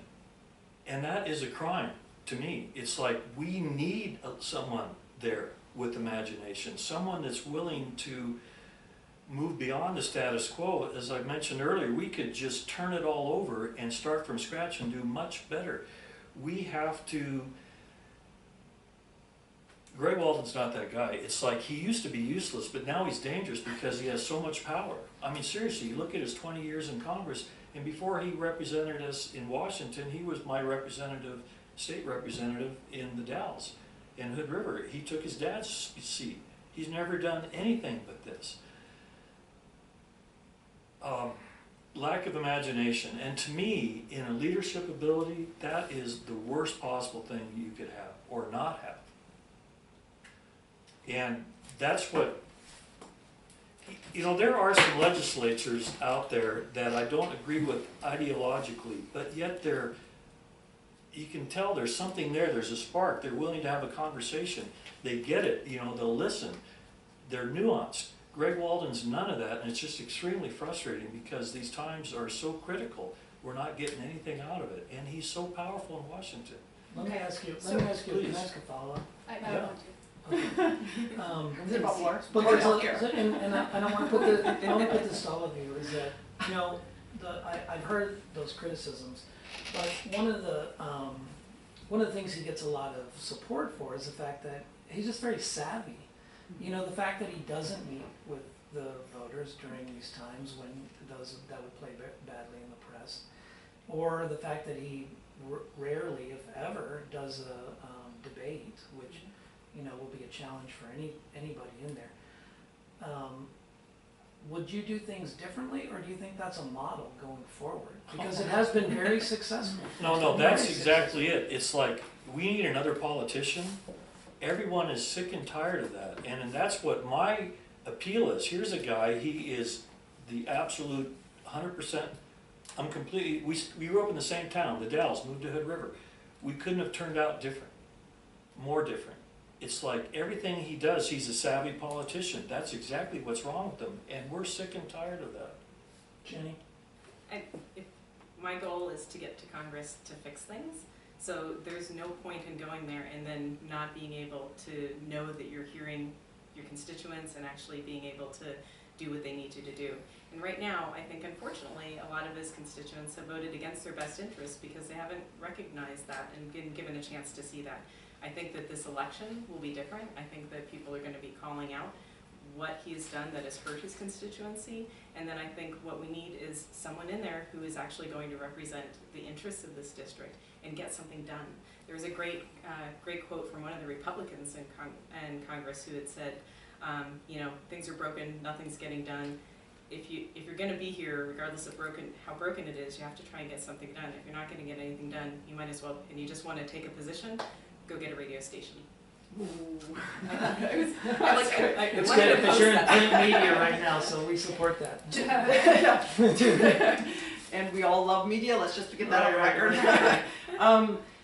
And that is a crime to me. It's like we need someone there with imagination, someone that's willing to move beyond the status quo. As I mentioned earlier, we could just turn it all over and start from scratch and do much better. We have to, Greg Walden's not that guy. It's like he used to be useless, but now he's dangerous because he has so much power. I mean, seriously, you look at his 20 years in Congress, and before he represented us in Washington, he was my representative, state representative in the Dalles, in Hood River. He took his dad's seat. He's never done anything but this. Lack of imagination. And to me, in a leadership ability, that is the worst possible thing you could have or not have. And that's what, you know, there are some legislatures out there that I don't agree with ideologically, but yet they're, you can tell there's something there, there's a spark, they're willing to have a conversation, they get it, you know, they'll listen, they're nuanced. Greg Walden's none of that, and it's just extremely frustrating because these times are so critical, we're not getting anything out of it, and he's so powerful in Washington. Let me ask you, Please. can I ask a follow-up? I Yeah. want to. Is it about war? But Or there's healthcare? and I don't want to put this to all of you, is that, you know, I've heard those criticisms, but one of the things he gets a lot of support for is the fact that he's just very savvy. You know, the fact that he doesn't meet with the voters during these times when those that would play badly in the press, or the fact that he rarely, if ever, does a debate, which, you know, will be a challenge for anybody in there. Would you do things differently, or do you think that's a model going forward? Because it has been very successful. No, that's exactly it. It's like, we need another politician. Everyone is sick and tired of that, and that's what my appeal is. Here's a guy, he is the absolute 100%, I'm completely, we grew up in the same town, the Dalles, moved to Hood River. We couldn't have turned out different, more different. It's like everything he does, he's a savvy politician. That's exactly what's wrong with him, and we're sick and tired of that. Jenny? My goal is to get to Congress to fix things. So there's no point in going there and then not being able to know that you're hearing your constituents and actually being able to do what they need you to do. And right now, I think unfortunately, a lot of his constituents have voted against their best interests because they haven't recognized that and been given a chance to see that. I think that this election will be different. I think that people are going to be calling out what he has done that has hurt his constituency, and then I think what we need is someone in there who is actually going to represent the interests of this district and get something done. There was a great quote from one of the Republicans in Congress who had said, you know, things are broken, nothing's getting done. If you're going to be here, regardless of how broken it is, you have to try and get something done. If you're not going to get anything done, you might as well, and you just want to take a position, go get a radio station. Ooh. It's good because you're in print media right now, so we support that. And we all love media, let's just get that on record.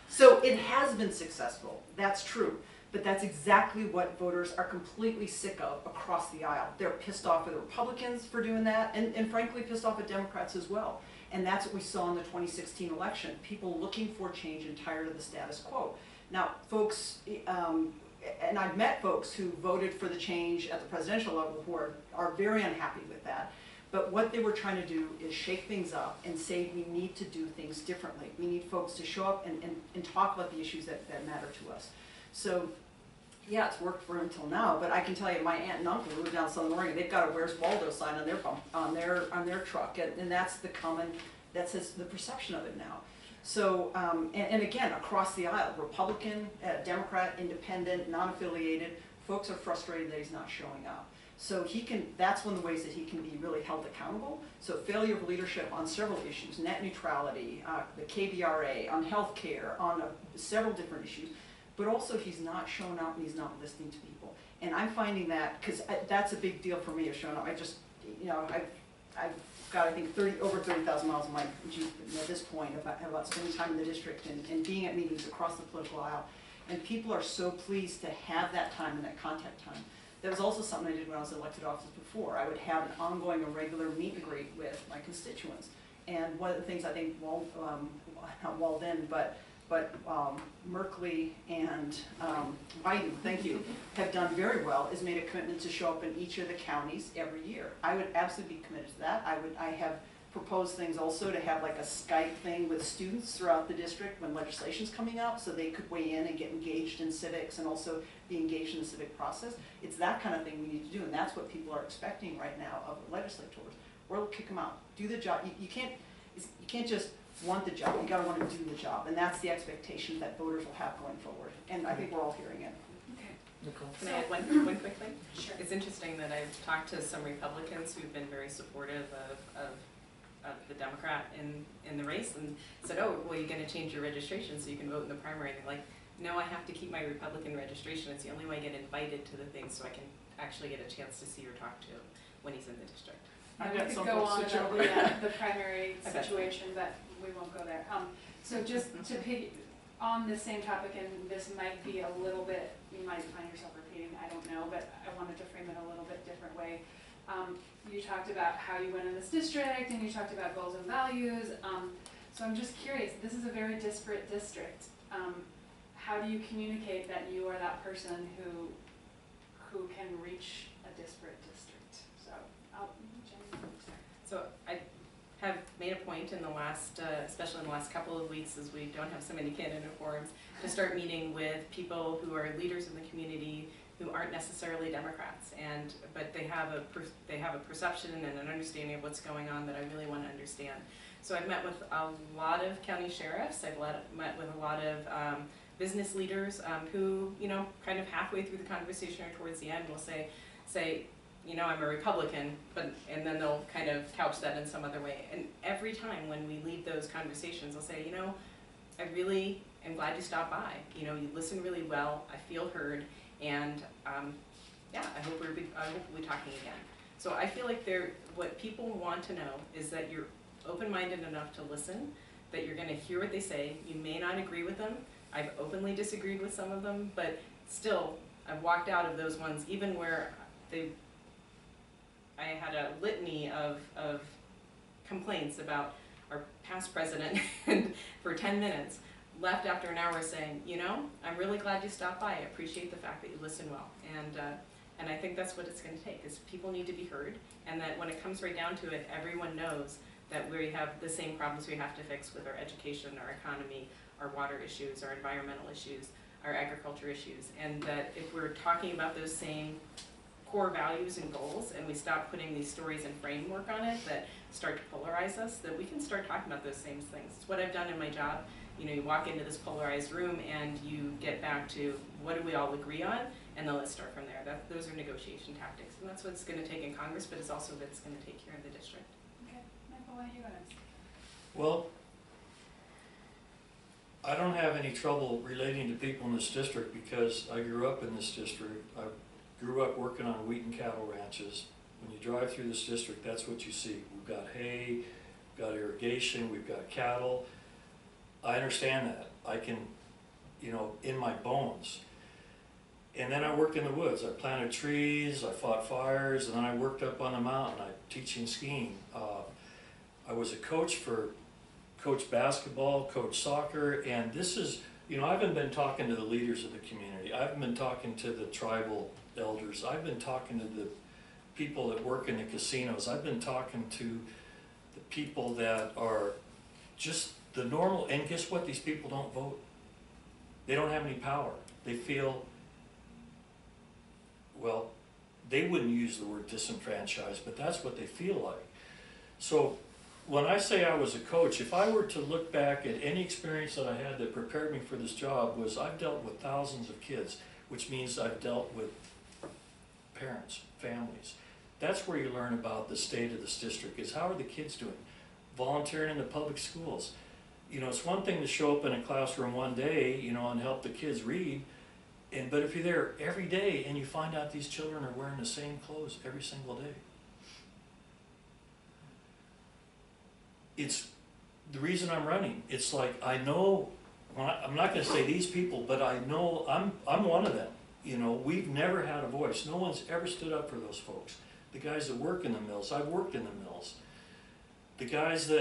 So it has been successful, that's true, but that's exactly what voters are completely sick of across the aisle. They're pissed off at the Republicans for doing that, and frankly pissed off at Democrats as well. And that's what we saw in the 2016 election, people looking for change and tired of the status quo. Now, folks, and I've met folks who voted for the change at the presidential level who are very unhappy with that. But what they were trying to do is shake things up and say we need to do things differently. We need folks to show up and talk about the issues that matter to us. So, yeah, it's worked for him till now, but I can tell you my aunt and uncle who live down in Southern Oregon, they've got a Where's Waldo sign on their truck, and that's the perception of it now. So, and again, across the aisle, Republican, Democrat, Independent, non-affiliated, folks are frustrated that he's not showing up. So that's one of the ways that he can be really held accountable. So failure of leadership on several issues, net neutrality, the KBRA, on healthcare, on several different issues, but also he's not showing up and he's not listening to people. And I'm finding that, because that's a big deal for me of showing up. I just, you know, I've got, I think, over 30,000 miles of my Jeep at this point about spending time in the district and being at meetings across the political aisle. And people are so pleased to have that time and that contact time. That was also something I did when I was in elected office before. I would have an ongoing, a regular meet and greet with my constituents. And one of the things I think, not Walden, but Merkley and Biden, thank you, have done very well is made a commitment to show up in each of the counties every year. I would absolutely be committed to that. I have proposed things also to have like a Skype thing with students throughout the district when legislation's coming up, so they could weigh in and get engaged in civics and also be engaged in the civic process. It's that kind of thing we need to do, and that's what people are expecting right now of legislators. Or kick them out, do the job. You can't just want the job, you gotta want to do the job, and that's the expectation that voters will have going forward. And I think we're all hearing it. Okay. Nicole? Can I add one quick thing? Sure. It's interesting that I've talked to some Republicans who've been very supportive of the Democrat in the race and said, oh, well, you're gonna change your registration so you can vote in the primary. And they're like, no, I have to keep my Republican registration. It's the only way I get invited to the thing so I can actually get a chance to see or talk to him when he's in the district. I've We got could some go folks on switch about over. the primary Okay. situation, but we won't go there. So just to on the same topic, and this might be a little bit, you might find yourself repeating, I don't know, but I wanted to frame it a little bit different way. You talked about how you went in this district, and you talked about goals and values. So I'm just curious, this is a very disparate district. How do you communicate that you are that person who can reach a disparate district? So, Jenny, start. So I have made a point in the last, especially in the last couple of weeks, as we don't have so many candidate forums, to start meeting with people who are leaders in the community who aren't necessarily Democrats, but they have a perception and an understanding of what's going on that I really want to understand. So I've met with a lot of county sheriffs. I've met with a lot of business leaders who, you know, kind of halfway through the conversation or towards the end will say, you know, I'm a Republican, and then they'll kind of couch that in some other way. And every time when we leave those conversations, I'll say, you know, I really am glad you stopped by. You know, you listen really well. I feel heard, and yeah, I hope we'll be talking again. So I feel like what people want to know is that you're open-minded enough to listen, that you're going to hear what they say. You may not agree with them. I've openly disagreed with some of them, but still, I've walked out of those ones, even where I had a litany of complaints about our past president and for 10 minutes, left after an hour saying, you know, I'm really glad you stopped by. I appreciate the fact that you listen well. And I think that's what it's going to take, is people need to be heard, and that when it comes right down to it, everyone knows that we have the same problems we have to fix with our education, our economy, our water issues, our environmental issues, our agriculture issues, and that if we're talking about those same core values and goals, and we stop putting these stories and framework on it that start to polarize us, that we can start talking about those same things. It's what I've done in my job. You know, you walk into this polarized room and you get back to what do we all agree on, and then let's start from there. Those are negotiation tactics, and that's what it's going to take in Congress, but it's also what it's going to take here in the district. Okay, Michael, what are you going to say? Well, I don't have any trouble relating to people in this district because I grew up in this district. I grew up working on wheat and cattle ranches. When you drive through this district, that's what you see. We've got hay, we've got irrigation, we've got cattle. I understand that. I can, you know, in my bones. And then I worked in the woods. I planted trees, I fought fires, and then I worked up on the mountain. I teaching skiing. I was a coach basketball, coach soccer, and this is, you know, I haven't been talking to the leaders of the community. I haven't been talking to the tribal elders. I've been talking to the people that work in the casinos. I've been talking to the people that are just the normal, and guess what? These people don't vote. They don't have any power. They feel, well, they wouldn't use the word disenfranchised, but that's what they feel like. So when I say I was a coach, if I were to look back at any experience that I had that prepared me for this job, was I've dealt with thousands of kids, which means I've dealt with parents, families. That's where you learn about the state of this district, is how are the kids doing? Volunteering in the public schools. You know, it's one thing to show up in a classroom one day, you know, and help the kids read, But if you're there every day and you find out these children are wearing the same clothes every single day, it's the reason I'm running. It's like, I know, I'm not gonna say these people, but I know I'm one of them. You know, we've never had a voice. No one's ever stood up for those folks. The guys that work in the mills, I've worked in the mills. The guys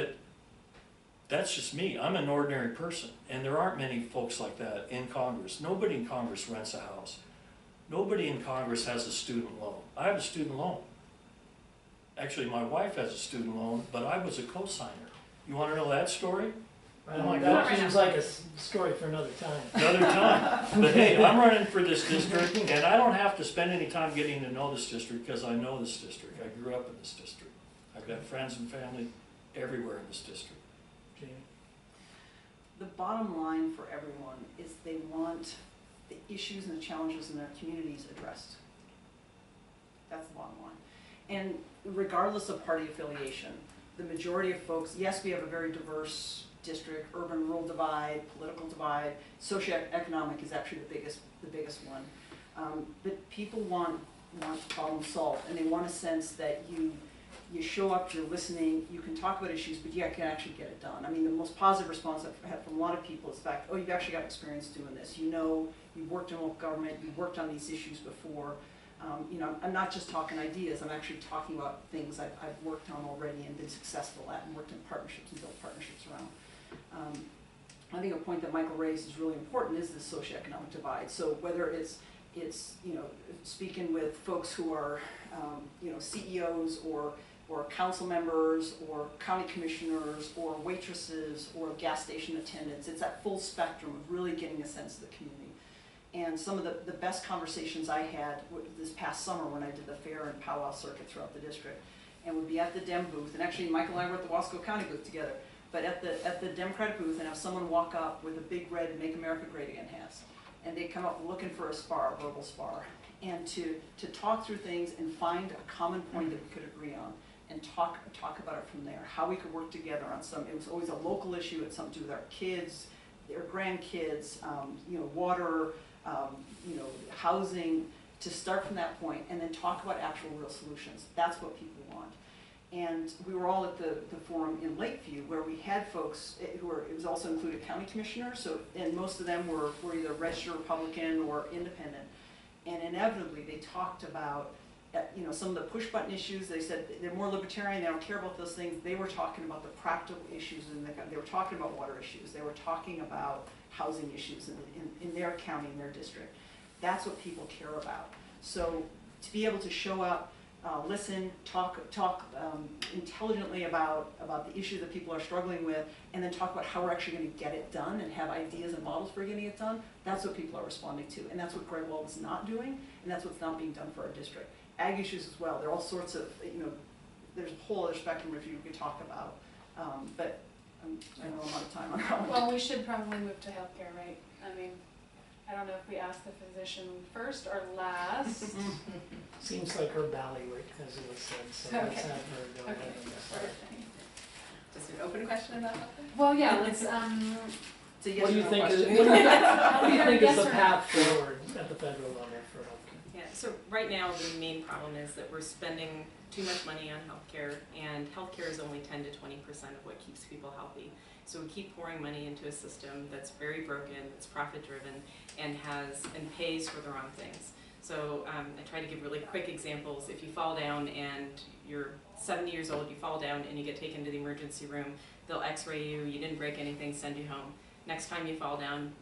that's just me. I'm an ordinary person, and there aren't many folks like that in Congress. Nobody in Congress rents a house. Nobody in Congress has a student loan. I have a student loan. Actually, my wife has a student loan, but I was a co-signer. You want to know that story? Oh my God, seems like a story for another time. Another time. But hey, I'm running for this district, and I don't have to spend any time getting to know this district because I know this district. I grew up in this district. I've got friends and family everywhere in this district. Jamie? The bottom line for everyone is they want the issues and the challenges in their communities addressed. That's the bottom line. And regardless of party affiliation, the majority of folks, yes, we have a very diverse district, urban-rural divide, political divide, socioeconomic is actually the biggest one. But people want problem solved, and they want a sense that you show up, you're listening, you can talk about issues, but you can actually get it done. I mean, the most positive response I've had from a lot of people is the fact, oh, you've actually got experience doing this. You know, you've worked in local government, you've worked on these issues before. You know, I'm not just talking ideas, I'm actually talking about things I've worked on already and been successful at and worked in partnerships and built partnerships around. I think a point that Michael raised is really important is the socioeconomic divide. So whether it's you know, speaking with folks who are you know, CEOs or council members or county commissioners or waitresses or gas station attendants, it's that full spectrum of really getting a sense of the community. And some of the best conversations I had this past summer when I did the fair and powwow circuit throughout the district, and would be at the Dem booth, and actually Michael and I were at the Wasco County booth together, but at the Democratic booth, and have someone walk up with a big red "Make America Great Again" hats, and they come up looking for a spar, a verbal spar, and to talk through things and find a common point that we could agree on, and talk about it from there, how we could work together on some. It was always a local issue. It's something to do with our kids, their grandkids, you know, water. You know, housing, to start from that point and then talk about actual real solutions. That's what people want. And we were all at the forum in Lakeview where we had folks who were, it was also included county commissioners, so, and most of them were either registered Republican or independent. And inevitably they talked about, you know, some of the push button issues. They said they're more libertarian, they don't care about those things. They were talking about the practical issues, and they were talking about water issues. They were talking about housing issues in their county, in their district. That's what people care about. So to be able to show up, listen, talk intelligently about the issues that people are struggling with, and then talk about how we're actually going to get it done and have ideas and models for getting it done, that's what people are responding to. And that's what Greg Wald is not doing, and that's what's not being done for our district. Ag issues as well. There are all sorts of, you know, there's a whole other spectrum if you could talk about. But I know I'm out of time on that one. Well, we should probably move to healthcare, right? I mean, I don't know if we ask the physician first or last. Seems like her bailiwick, as it was said, so let's Okay. have her go ahead Okay. and start. Just an open question about that? Well, yeah, let's, It's a yes What do or you no think is, question. what do you think is Yes the or no? path forward at the federal level for healthcare? Yeah, so right now the main problem is that we're spending too much money on healthcare, and healthcare is only 10 to 20% of what keeps people healthy. So we keep pouring money into a system that's very broken, that's profit driven, and pays for the wrong things. So I try to give really quick examples. If you fall down and you're 70 years old, you fall down and you get taken to the emergency room, they'll x-ray you, you didn't break anything, send you home. Next time you fall down,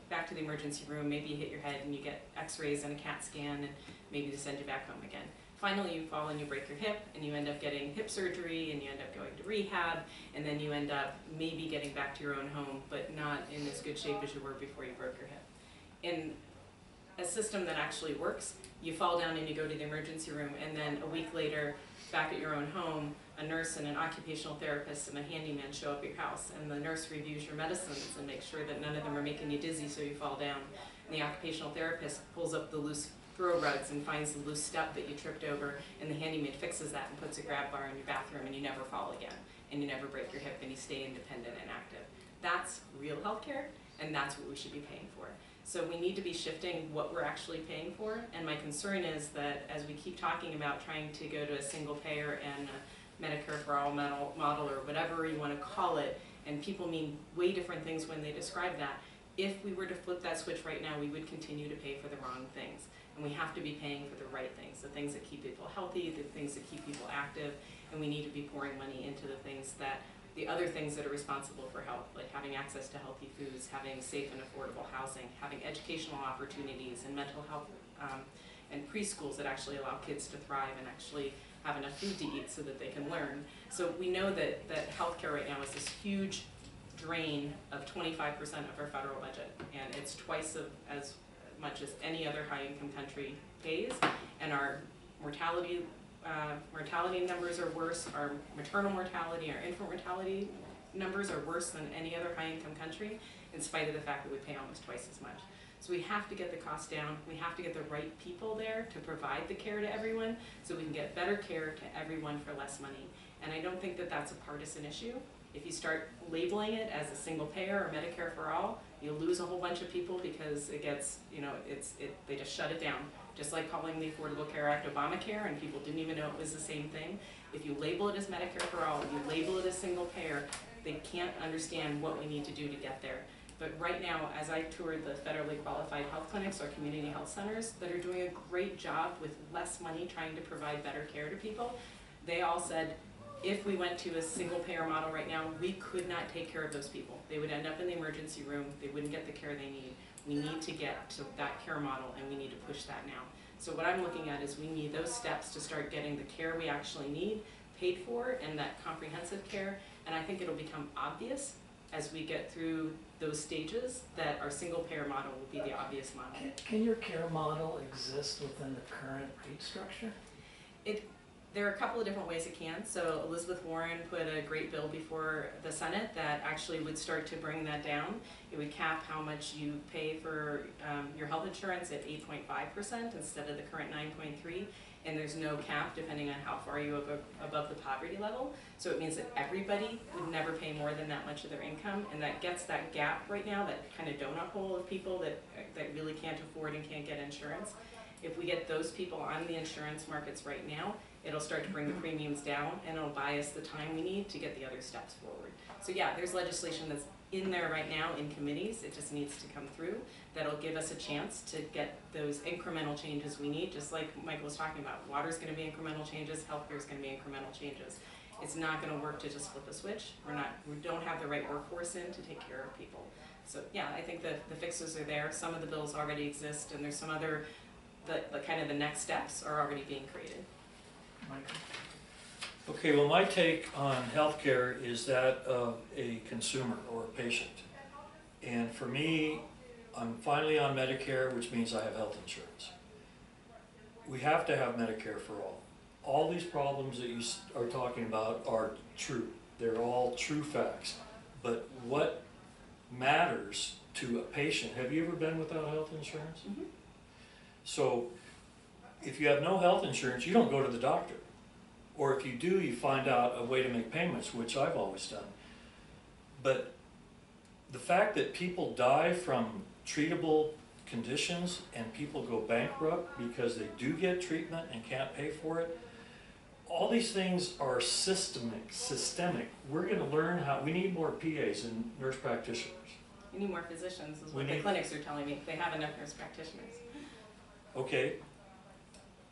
back to the emergency room, maybe you hit your head and you get x-rays and a CAT scan, and maybe they send you back home again. Finally, you fall and you break your hip, and you end up getting hip surgery, and you end up going to rehab, and then you end up maybe getting back to your own home, but not in as good shape as you were before you broke your hip. In a system that actually works, you fall down and you go to the emergency room, and then a week later, back at your own home, a nurse and an occupational therapist and a handyman show up at your house, and the nurse reviews your medicines and makes sure that none of them are making you dizzy so you fall down. And the occupational therapist pulls up the loose throw rugs and finds the loose step that you tripped over, and the handyman fixes that and puts a grab bar in your bathroom, and you never fall again, and you never break your hip, and you stay independent and active. That's real healthcare, and that's what we should be paying for. So we need to be shifting what we're actually paying for, and my concern is that as we keep talking about trying to go to a single payer and a Medicare for all model or whatever you want to call it, and people mean way different things when they describe that, if we were to flip that switch right now, we would continue to pay for the wrong things. And we have to be paying for the right things, the things that keep people healthy, the things that keep people active, and we need to be pouring money into the things that, the other things that are responsible for health, like having access to healthy foods, having safe and affordable housing, having educational opportunities and mental health, and preschools that actually allow kids to thrive and actually have enough food to eat so that they can learn. So we know that healthcare right now is this huge drain of 25% of our federal budget, and it's twice as much as any other high-income country pays, and our mortality numbers are worse, our maternal mortality, our infant mortality numbers are worse than any other high-income country, in spite of the fact that we pay almost twice as much. So we have to get the cost down, we have to get the right people there to provide the care to everyone, so we can get better care to everyone for less money. And I don't think that that's a partisan issue. If you start labeling it as a single payer or Medicare for all, you'll lose a whole bunch of people because it gets, they just shut it down. Just like calling the Affordable Care Act Obamacare, and people didn't even know it was the same thing. If you label it as Medicare for all, you label it as single payer, they can't understand what we need to do to get there. But right now, as I toured the federally qualified health clinics or community health centers that are doing a great job with less money trying to provide better care to people, they all said, if we went to a single payer model right now, we could not take care of those people. They would end up in the emergency room, they wouldn't get the care they need. We need to get to that care model, and we need to push that now. So what I'm looking at is we need those steps to start getting the care we actually need paid for, and that comprehensive care, and I think it'll become obvious as we get through those stages that our single payer model will be the obvious model. Can your care model exist within the current rate structure? There are a couple of different ways it can. So Elizabeth Warren put a great bill before the Senate that actually would start to bring that down. It would cap how much you pay for your health insurance at 8.5% instead of the current 9.3%. And there's no cap depending on how far you are above the poverty level. So it means that everybody would never pay more than that much of their income, and that gets that gap right now, that kind of donut hole of people that really can't afford and can't get insurance. If we get those people on the insurance markets right now, it'll start to bring the premiums down, and it'll buy us the time we need to get the other steps forward. So yeah, there's legislation that's in there right now in committees. It just needs to come through. That'll give us a chance to get those incremental changes we need, just like Michael was talking about. Water's gonna be incremental changes, healthcare's gonna be incremental changes. It's not gonna work to just flip a switch. We don't have the right workforce in to take care of people. So yeah, I think the fixes are there. Some of the bills already exist, and there's some other, the kind of the next steps are already being created. Michael? Okay, well, my take on healthcare is that of a consumer or a patient. And for me, I'm finally on Medicare, which means I have health insurance. We have to have Medicare for all. All these problems that you are talking about are true. They're all true facts. But what matters to a patient, have you ever been without health insurance? Mm-hmm. So if you have no health insurance, you don't go to the doctor. Or if you do, you find out a way to make payments, which I've always done. But the fact that people die from treatable conditions and people go bankrupt because they do get treatment and can't pay for it, all these things are systemic. We're going to learn how, we need more PAs and nurse practitioners. We need more physicians, is what the clinics are telling me. They have enough nurse practitioners. Okay.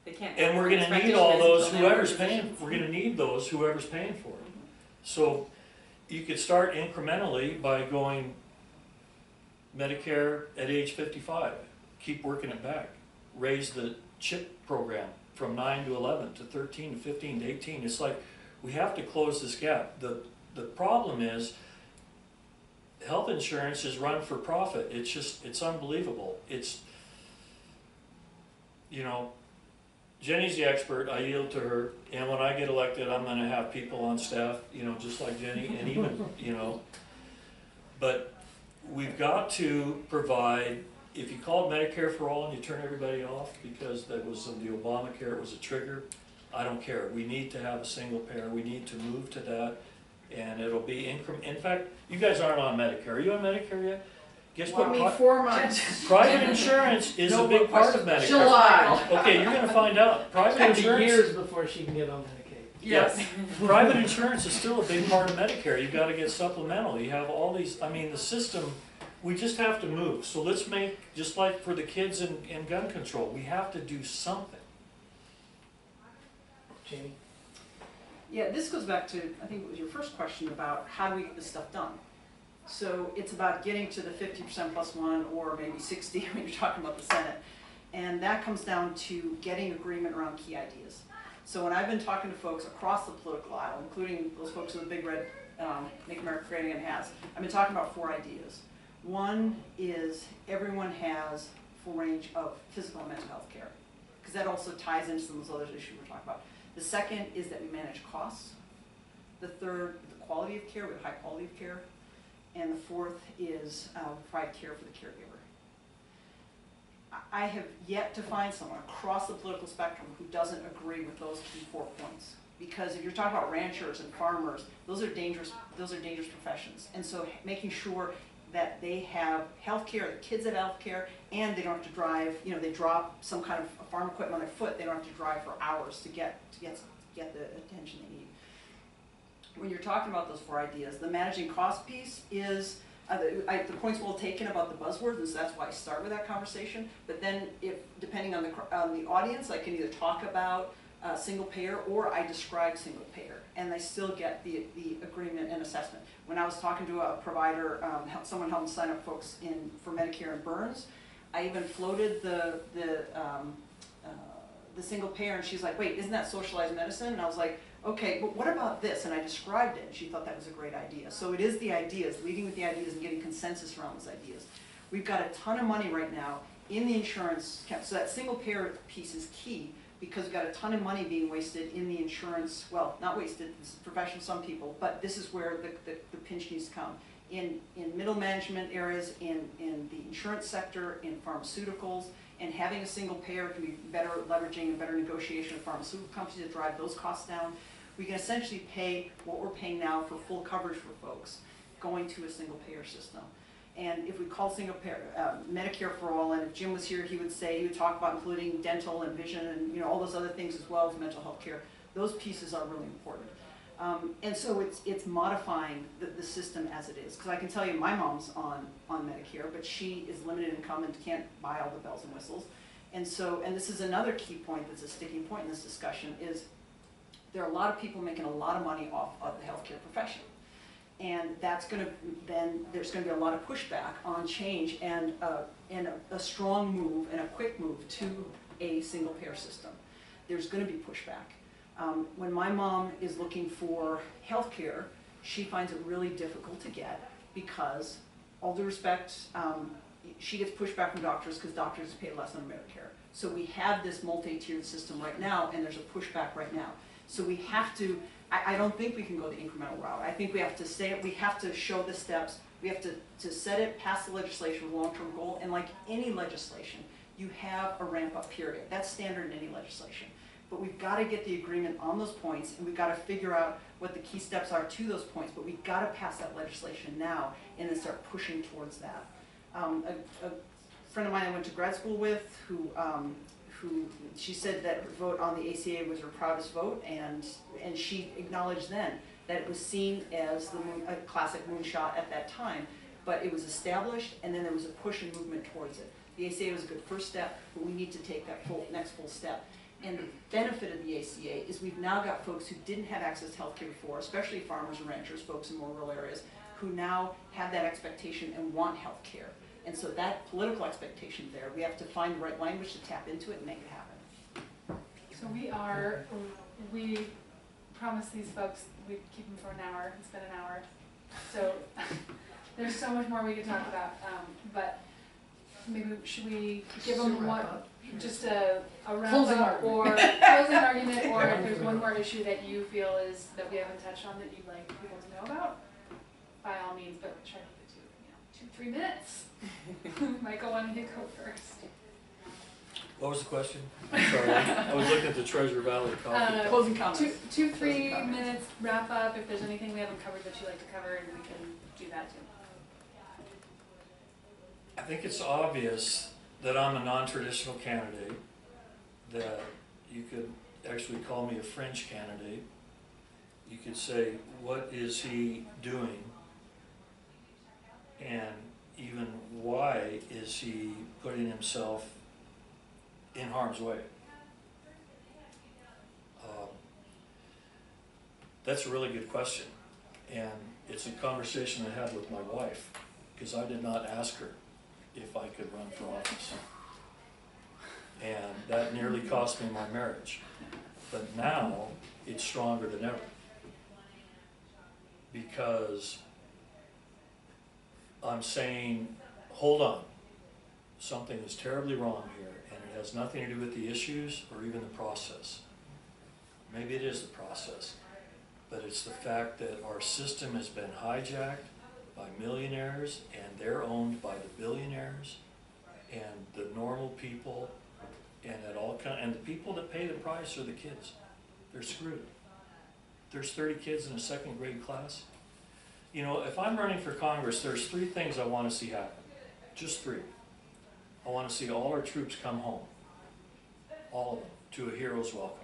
They can't. And we're going to need all those whoever's paying. We're going to need those whoever's paying for it. So you could start incrementally by going Medicare at age 55. Keep working it back. Raise the CHIP program from 9 to 11 to 13 to 15 to 18. It's like we have to close this gap. The problem is health insurance is run for profit. It's unbelievable. It's, you know, Jenny's the expert, I yield to her, and when I get elected, I'm gonna have people on staff, you know, just like Jenny, and even, you know, but we've got to provide, if you call it Medicare for all and you turn everybody off because that was the Obamacare, it was a trigger, I don't care. We need to have a single payer, we need to move to that, and it'll be in fact, you guys aren't on Medicare. Are you on Medicare yet? Guess Give what? me 4 months. Private insurance is a No big more part of questions. Medicare. July. Okay, you're gonna find out. Private It's gonna be insurance, years before she can get on Medicaid. Yes. private insurance is still a big part of Medicare. You've gotta get supplemental. You have all these, I mean, the system, we just have to move. So let's make, just like for the kids in gun control, we have to do something. Jamie? Yeah, this goes back to, I think it was your first question about how do we get this stuff done? So it's about getting to the 50% plus one, or maybe 60 when you're talking about the Senate. And that comes down to getting agreement around key ideas. So when I've been talking to folks across the political aisle, including those folks with the big red Make America Great Again hats, I've been talking about 4 ideas. One is everyone has full range of physical and mental health care, because that also ties into some of those other issues we're talking about. The second is that we manage costs. The third, the quality of care, we have high quality of care. And the fourth is provide care for the caregiver. I have yet to find someone across the political spectrum who doesn't agree with those key 4 points. Because if you're talking about ranchers and farmers, those are dangerous professions. And so making sure that they have health care, the kids have health care, and they don't have to drive, you know, they drop some kind of farm equipment on their foot, they don't have to drive for hours to get the attention they need. When you're talking about those 4 ideas, the managing cost piece is, the point's well taken about the buzzwords, and so that's why I start with that conversation. But then, if depending on the audience, I can either talk about single payer or I describe single payer, and I still get the agreement and assessment. When I was talking to a provider, someone helped sign up folks for Medicare and Byrne's, I even floated the single payer, and she's like, "Wait, isn't that socialized medicine?" And I was like, "Okay, but what about this?" And I described it, and she thought that was a great idea. So it is the ideas, leading with the ideas and getting consensus around those ideas. We've got a ton of money right now in the insurance cap, so that single payer piece is key, because we've got a ton of money being wasted in the insurance, well, not wasted, this is professional some people, but this is where the pinch needs to come. In middle management areas, in the insurance sector, in pharmaceuticals, and having a single payer can be better leveraging and better negotiation with pharmaceutical companies to drive those costs down. We can essentially pay what we're paying now for full coverage for folks going to a single payer system. And if we call single payer Medicare for all, and if Jim was here, he would talk about including dental and vision and, you know, all those other things as well as mental health care. Those pieces are really important. And so it's modifying the system as it is. Because I can tell you my mom's on Medicare, but she is limited income and can't buy all the bells and whistles. And so, and this is another key point that's a sticking point in this discussion, is there are a lot of people making a lot of money off of the healthcare profession. And that's going to, then there's going to be a lot of pushback on change and a strong move and a quick move to a single payer system. There's going to be pushback. When my mom is looking for health care, she finds it really difficult to get because, all due respect, she gets pushback from doctors because doctors pay less on Medicare. So we have this multi-tiered system right now, and there's a pushback right now. So we have to, I don't think we can go the incremental route. I think we have to say, we have to show the steps, we have to set it, pass the legislation with a long-term goal, and like any legislation, you have a ramp-up period. That's standard in any legislation. But we've got to get the agreement on those points, and we've got to figure out what the key steps are to those points, but we've got to pass that legislation now and then start pushing towards that. A friend of mine I went to grad school with, who she said that her vote on the ACA was her proudest vote, and she acknowledged then that it was seen as a classic moonshot at that time, but it was established, and then there was a push and movement towards it. The ACA was a good first step, but we need to take that next full step. And the benefit of the ACA is we've now got folks who didn't have access to health care before, especially farmers and ranchers, folks in more rural areas, who now have that expectation and want health care. And so that political expectation there, we have to find the right language to tap into it and make it happen. So we promised these folks we'd keep them for an hour. It's been an hour. So there's so much more we could talk about. But maybe should we give them just a wrap up or closing argument, or if there's one more issue that you feel is that we haven't touched on that you'd like people to know about, by all means, but try to keep it to 2-3 minutes. Michael, why don't you go first? What was the question? I'm sorry, I was looking at the Treasure Valley coffee. Closing comments. 2-3 minutes wrap up. If there's anything we haven't covered that you'd like to cover, and we can do that too. think it's obvious that I'm a non-traditional candidate, that you could actually call me a fringe candidate. You could say, what is he doing? And even why is he putting himself in harm's way? That's a really good question. And it's a conversation I had with my wife, because I did not ask her if I could run for office. And that nearly cost me my marriage. But now it's stronger than ever. Because I'm saying, hold on, something is terribly wrong here, and it has nothing to do with the issues or even the process. Maybe it is the process, but it's the fact that our system has been hijacked by millionaires, and they're owned by the billionaires and the normal people, and and the people that pay the price are the kids. They're screwed. There's 30 kids in a second grade class. You know, if I'm running for Congress, there's 3 things I want to see happen. Just 3. I want to see all our troops come home. All of them, to a hero's welcome.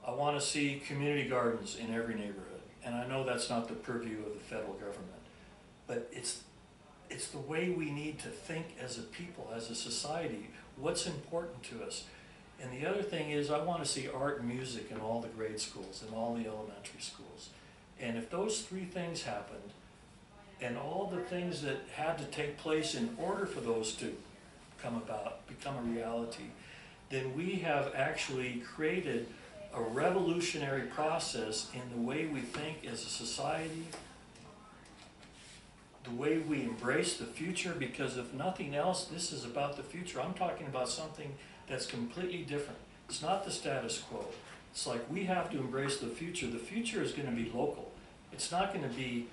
I want to see community gardens in every neighborhood. And I know that's not the purview of the federal government. But it's the way we need to think as a people, as a society. What's important to us? And the other thing is, I want to see art and music in all the grade schools and all the elementary schools. And if those 3 things happened, and all the things that had to take place in order for those to come about, become a reality, then we have actually created a revolutionary process in the way we think as a society, the way we embrace the future, because if nothing else, this is about the future. I'm talking about something that's completely different. It's not the status quo. It's like we have to embrace the future. The future is going to be local. It's not going to be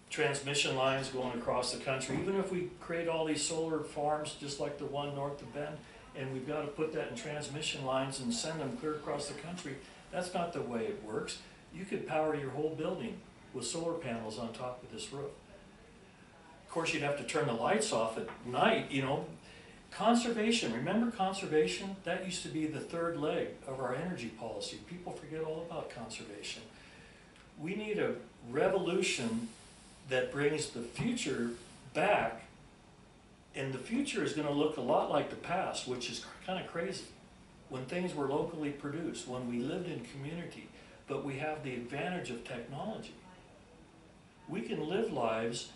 transmission lines going across the country. Even if we create all these solar farms just like the one north of Bend, and we've got to put that in transmission lines and send them clear across the country, that's not the way it works. You could power your whole building with solar panels on top of this roof. Of course, you'd have to turn the lights off at night, you know. Conservation, remember conservation? That used to be the 3rd leg of our energy policy. People forget all about conservation. We need a revolution that brings the future back, and the future is going to look a lot like the past, which is kind of crazy. When things were locally produced, when we lived in community, but we have the advantage of technology. We can live lives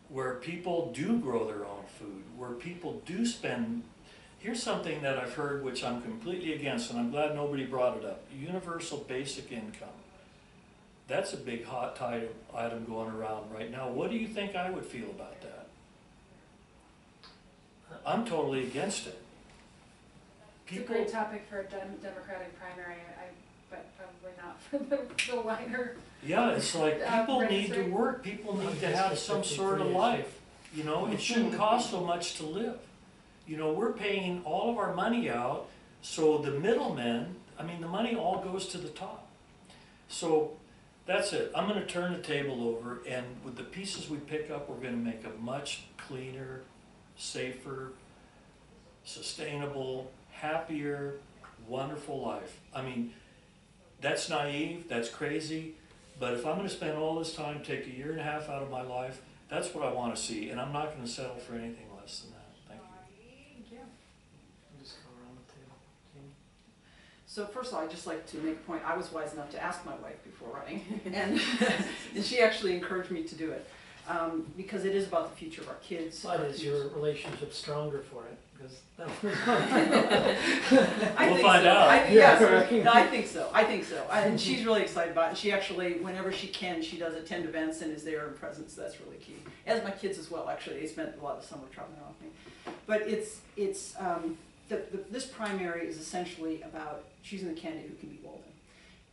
where people do grow their own food, where people do spend. Here's something that I've heard which I'm completely against, and I'm glad nobody brought it up. Universal basic income. That's a big hot item going around right now. What do you think I would feel about that? I'm totally against it. It's a great topic for a Democratic primary, but probably not for the wider. Yeah, it's like people need to registry. work. People need to have some sort of life. You know, it shouldn't cost so much to live. You know, we're paying all of our money out, so the middlemen, I mean, the money all goes to the top. So that's it. I'm going to turn the table over, and with the pieces we pick up, we're going to make a much cleaner, safer, sustainable, happier, wonderful life. I mean, that's naive, that's crazy, but if I'm going to spend all this time, take 1.5 years out of my life, that's what I want to see, and I'm not going to settle for anything less than that. Thank you. Thank you. We'll just go around the table. Jean? So first of all, I'd just like to make a point. I was wise enough to ask my wife before running, and she actually encouraged me to do it, because it is about the future of our kids. But is your relationship stronger for it? Because that was We'll find out. Yes, no, I think so. I think so. And she's really excited about it. And she actually, whenever she can, she does attend events and is there in presence. That's really key. As my kids as well. Actually, they spent a lot of the summer traveling around with me. But this primary is essentially about choosing the candidate who can beat Walden.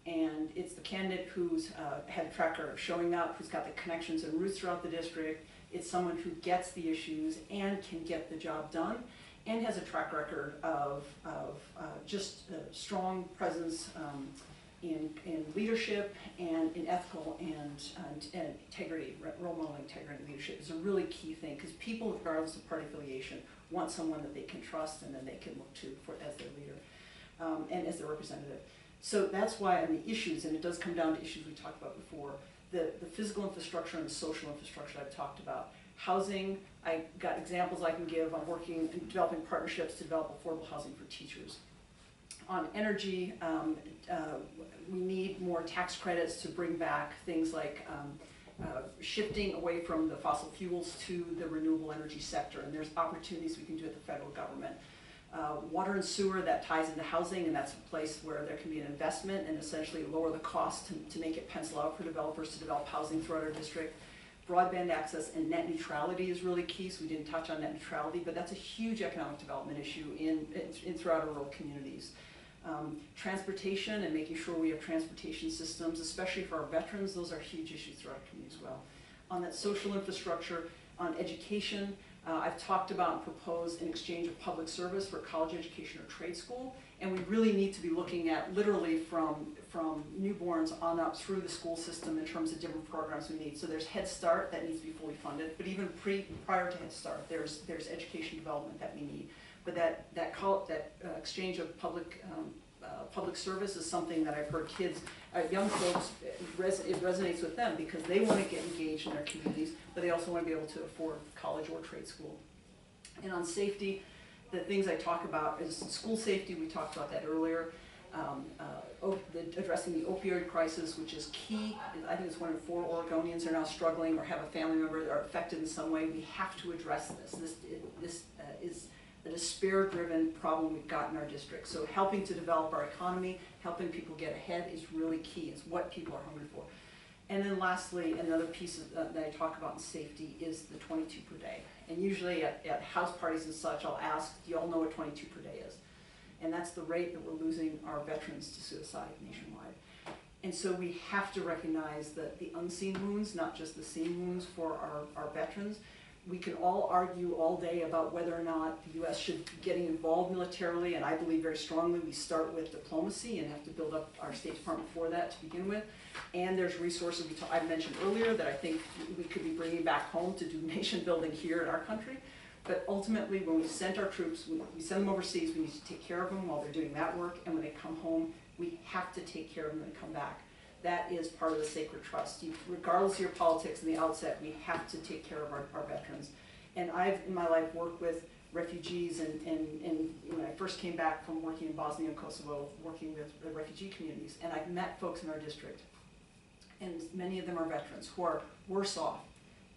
And it's the candidate who's had a track record of showing up, who's got the connections and roots throughout the district. It's someone who gets the issues and can get the job done, and has a track record of just strong presence, in leadership and in ethical and integrity, role model integrity and leadership is a really key thing, because people, regardless of party affiliation, want someone that they can trust and then they can look to as their leader and as their representative. So that's why on the issues, and it does come down to issues we talked about before, the physical infrastructure and the social infrastructure I've talked about. Housing, I got examples I can give. I'm working and developing partnerships to develop affordable housing for teachers. On energy, we need more tax credits to bring back things like shifting away from the fossil fuels to the renewable energy sector, and there's opportunities we can do at the federal government. Water and sewer, that ties into housing, and that's a place where there can be an investment and essentially lower the cost to make it pencil out for developers to develop housing throughout our district. Broadband access and net neutrality is really key, so we didn't touch on net neutrality, but that's a huge economic development issue in throughout our rural communities. Transportation and making sure we have transportation systems, especially for our veterans, those are huge issues throughout our community as well. On that social infrastructure, on education, I've talked about and proposed an exchange of public service for college education or trade school, and we really need to be looking at literally from newborns on up through the school system in terms of different programs we need. So there's Head Start that needs to be fully funded, but even prior to Head Start, there's education development that we need. But that exchange of public service is something that I've heard kids, young folks, it resonates with them because they want to get engaged in their communities, but they also want to be able to afford college or trade school. And on safety, the things I talk about is school safety. We talked about that earlier. Addressing the opioid crisis, which is key. I think it's 1 in 4 Oregonians are now struggling or have a family member that are affected in some way. We have to address this. This is a despair-driven problem we've got in our district. So helping to develop our economy, helping people get ahead is really key. It's what people are hungry for. And then lastly, another piece that I talk about in safety is the 22 per day. And usually at house parties and such, I'll ask, do you all know what 22 per day is? And that's the rate that we're losing our veterans to suicide nationwide. And so we have to recognize that the unseen wounds, not just the seen wounds for our veterans. We can all argue all day about whether or not the U.S. should be getting involved militarily, and I believe very strongly we start with diplomacy and have to build up our State Department for that to begin with. And there's resources I mentioned earlier that I think we could be bringing back home to do nation building here in our country. But ultimately, when we send our troops, we send them overseas, we need to take care of them while they're doing that work, and when they come home, we have to take care of them when they come back. That is part of the sacred trust. Regardless of your politics in the outset, we have to take care of our veterans. And I've, in my life, worked with refugees, and when I first came back from working in Bosnia and Kosovo, working with the refugee communities, and I've met folks in our district, and many of them are veterans who are worse off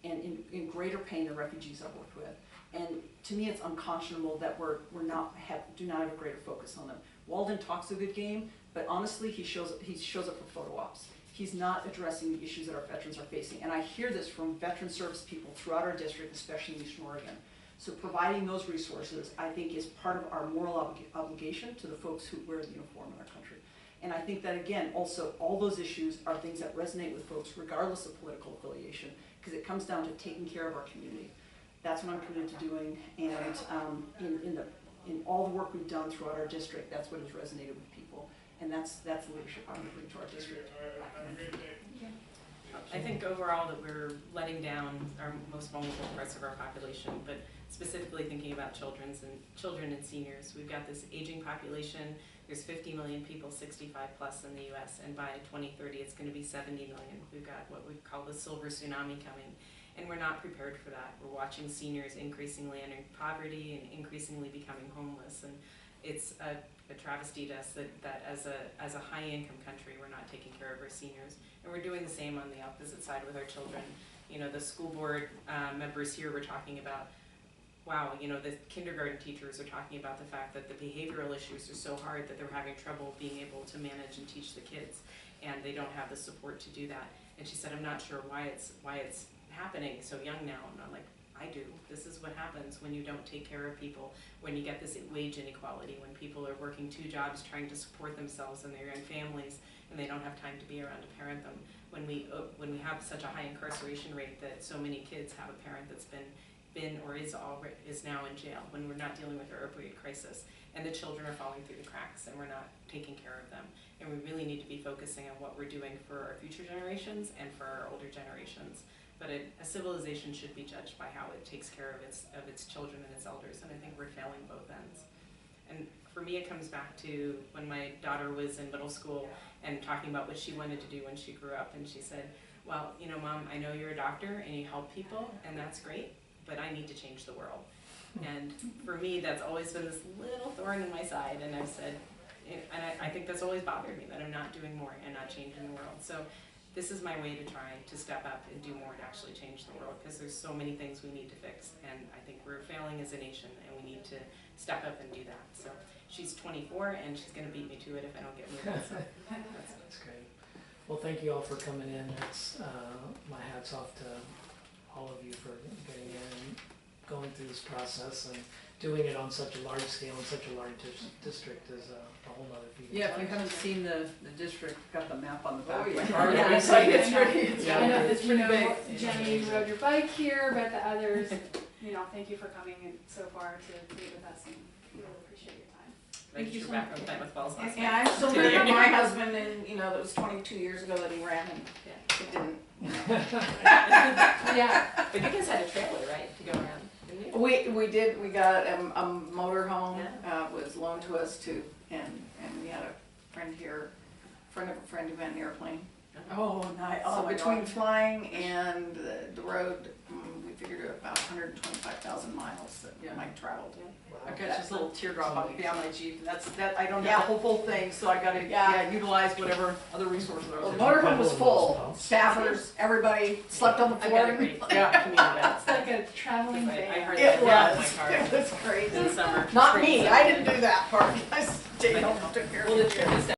and in greater pain than refugees I've worked with. And to me, it's unconscionable that do not have a greater focus on them. Walden talks a good game, but honestly, he shows up for photo ops. He's not addressing the issues that our veterans are facing. And I hear this from veteran service people throughout our district, especially in Eastern Oregon. So providing those resources, I think, is part of our moral obligation to the folks who wear the uniform in our country. And I think that, again, also, all those issues are things that resonate with folks regardless of political affiliation, because it comes down to taking care of our community. That's what I'm committed to doing, and in all the work we've done throughout our district, that's what has resonated with people, and that's the leadership I'm going to bring to our district. I think overall that we're letting down our most vulnerable parts of our population, but specifically thinking about children and seniors. We've got this aging population. There's 50 million people 65 plus in the US, and by 2030 it's going to be 70 million. We've got what we call the silver tsunami coming, and we're not prepared for that. We're watching seniors increasingly entering poverty and increasingly becoming homeless, and it's a travesty to us that as a high-income country we're not taking care of our seniors, and we're doing the same on the opposite side with our children. You know, the school board members here were talking about, wow, you know, the kindergarten teachers are talking about the fact that the behavioral issues are so hard that they're having trouble being able to manage and teach the kids, and they don't have the support to do that. And she said, I'm not sure why it's happening so young now. And I'm like, I do. This is what happens when you don't take care of people, when you get this wage inequality, when people are working 2 jobs trying to support themselves and their own families, and they don't have time to be around to parent them. When we have such a high incarceration rate that so many kids have a parent that's been been or is now in jail, when we're not dealing with our opioid crisis, and the children are falling through the cracks and we're not taking care of them. And we really need to be focusing on what we're doing for our future generations and for our older generations. But a civilization should be judged by how it takes care of its children and its elders, and I think we're failing both ends. And for me, it comes back to when my daughter was in middle school and talking about what she wanted to do when she grew up, and she said, well, you know, Mom, I know you're a doctor and you help people, and that's great, but I need to change the world. And for me, that's always been this little thorn in my side, and I've said, and I think that's always bothered me, that I'm not doing more and not changing the world. So this is my way to try to step up and do more to actually change the world, because there's so many things we need to fix, and I think we're failing as a nation, and we need to step up and do that. So she's 24, and she's going to beat me to it if I don't get moving. So That's great. Well, thank you all for coming in. It's my hat's off to all of you for getting in and going through this process, and doing it on such a large scale in such a large district is a whole other feat. Yeah, if you haven't seen the district, got the map on the back. Oh, yeah. Our Yeah, website, yeah, it's yeah. really, it's Yeah. I know really, that, it's you really know, big. Jenny, you rode your bike here, but the others, you know, thank you for coming in so far to meet with us, and we really appreciate your time. thank you for background time with Wells last And night. I'm still married to my husband, and, you know, that was 22 years ago that he ran, and Yeah. it didn't, you know. Yeah, But you guys had a trailer, right, to go around, didn't you? We did, we got a motor home, was loaned to us too, and we had a friend here, friend of a friend who had an airplane. Oh, nice. So Oh, my between God. flying and the road, we figured about 125,000 miles that Yeah. Mike traveled. I've got this little teardrop on my Jeep, and that, I don't Yeah. have the whole thing, so I gotta, Yeah. utilize whatever other resources are Well, the there. motorhome was full, staffers, everybody slept on the I've floor. got a great Yeah. community. it's like a traveling I van. heard It that was, in my car it was crazy. in the summer. Not spring me, and I summer. didn't do that part, I stayed home, took care of Well, the the trip kids. is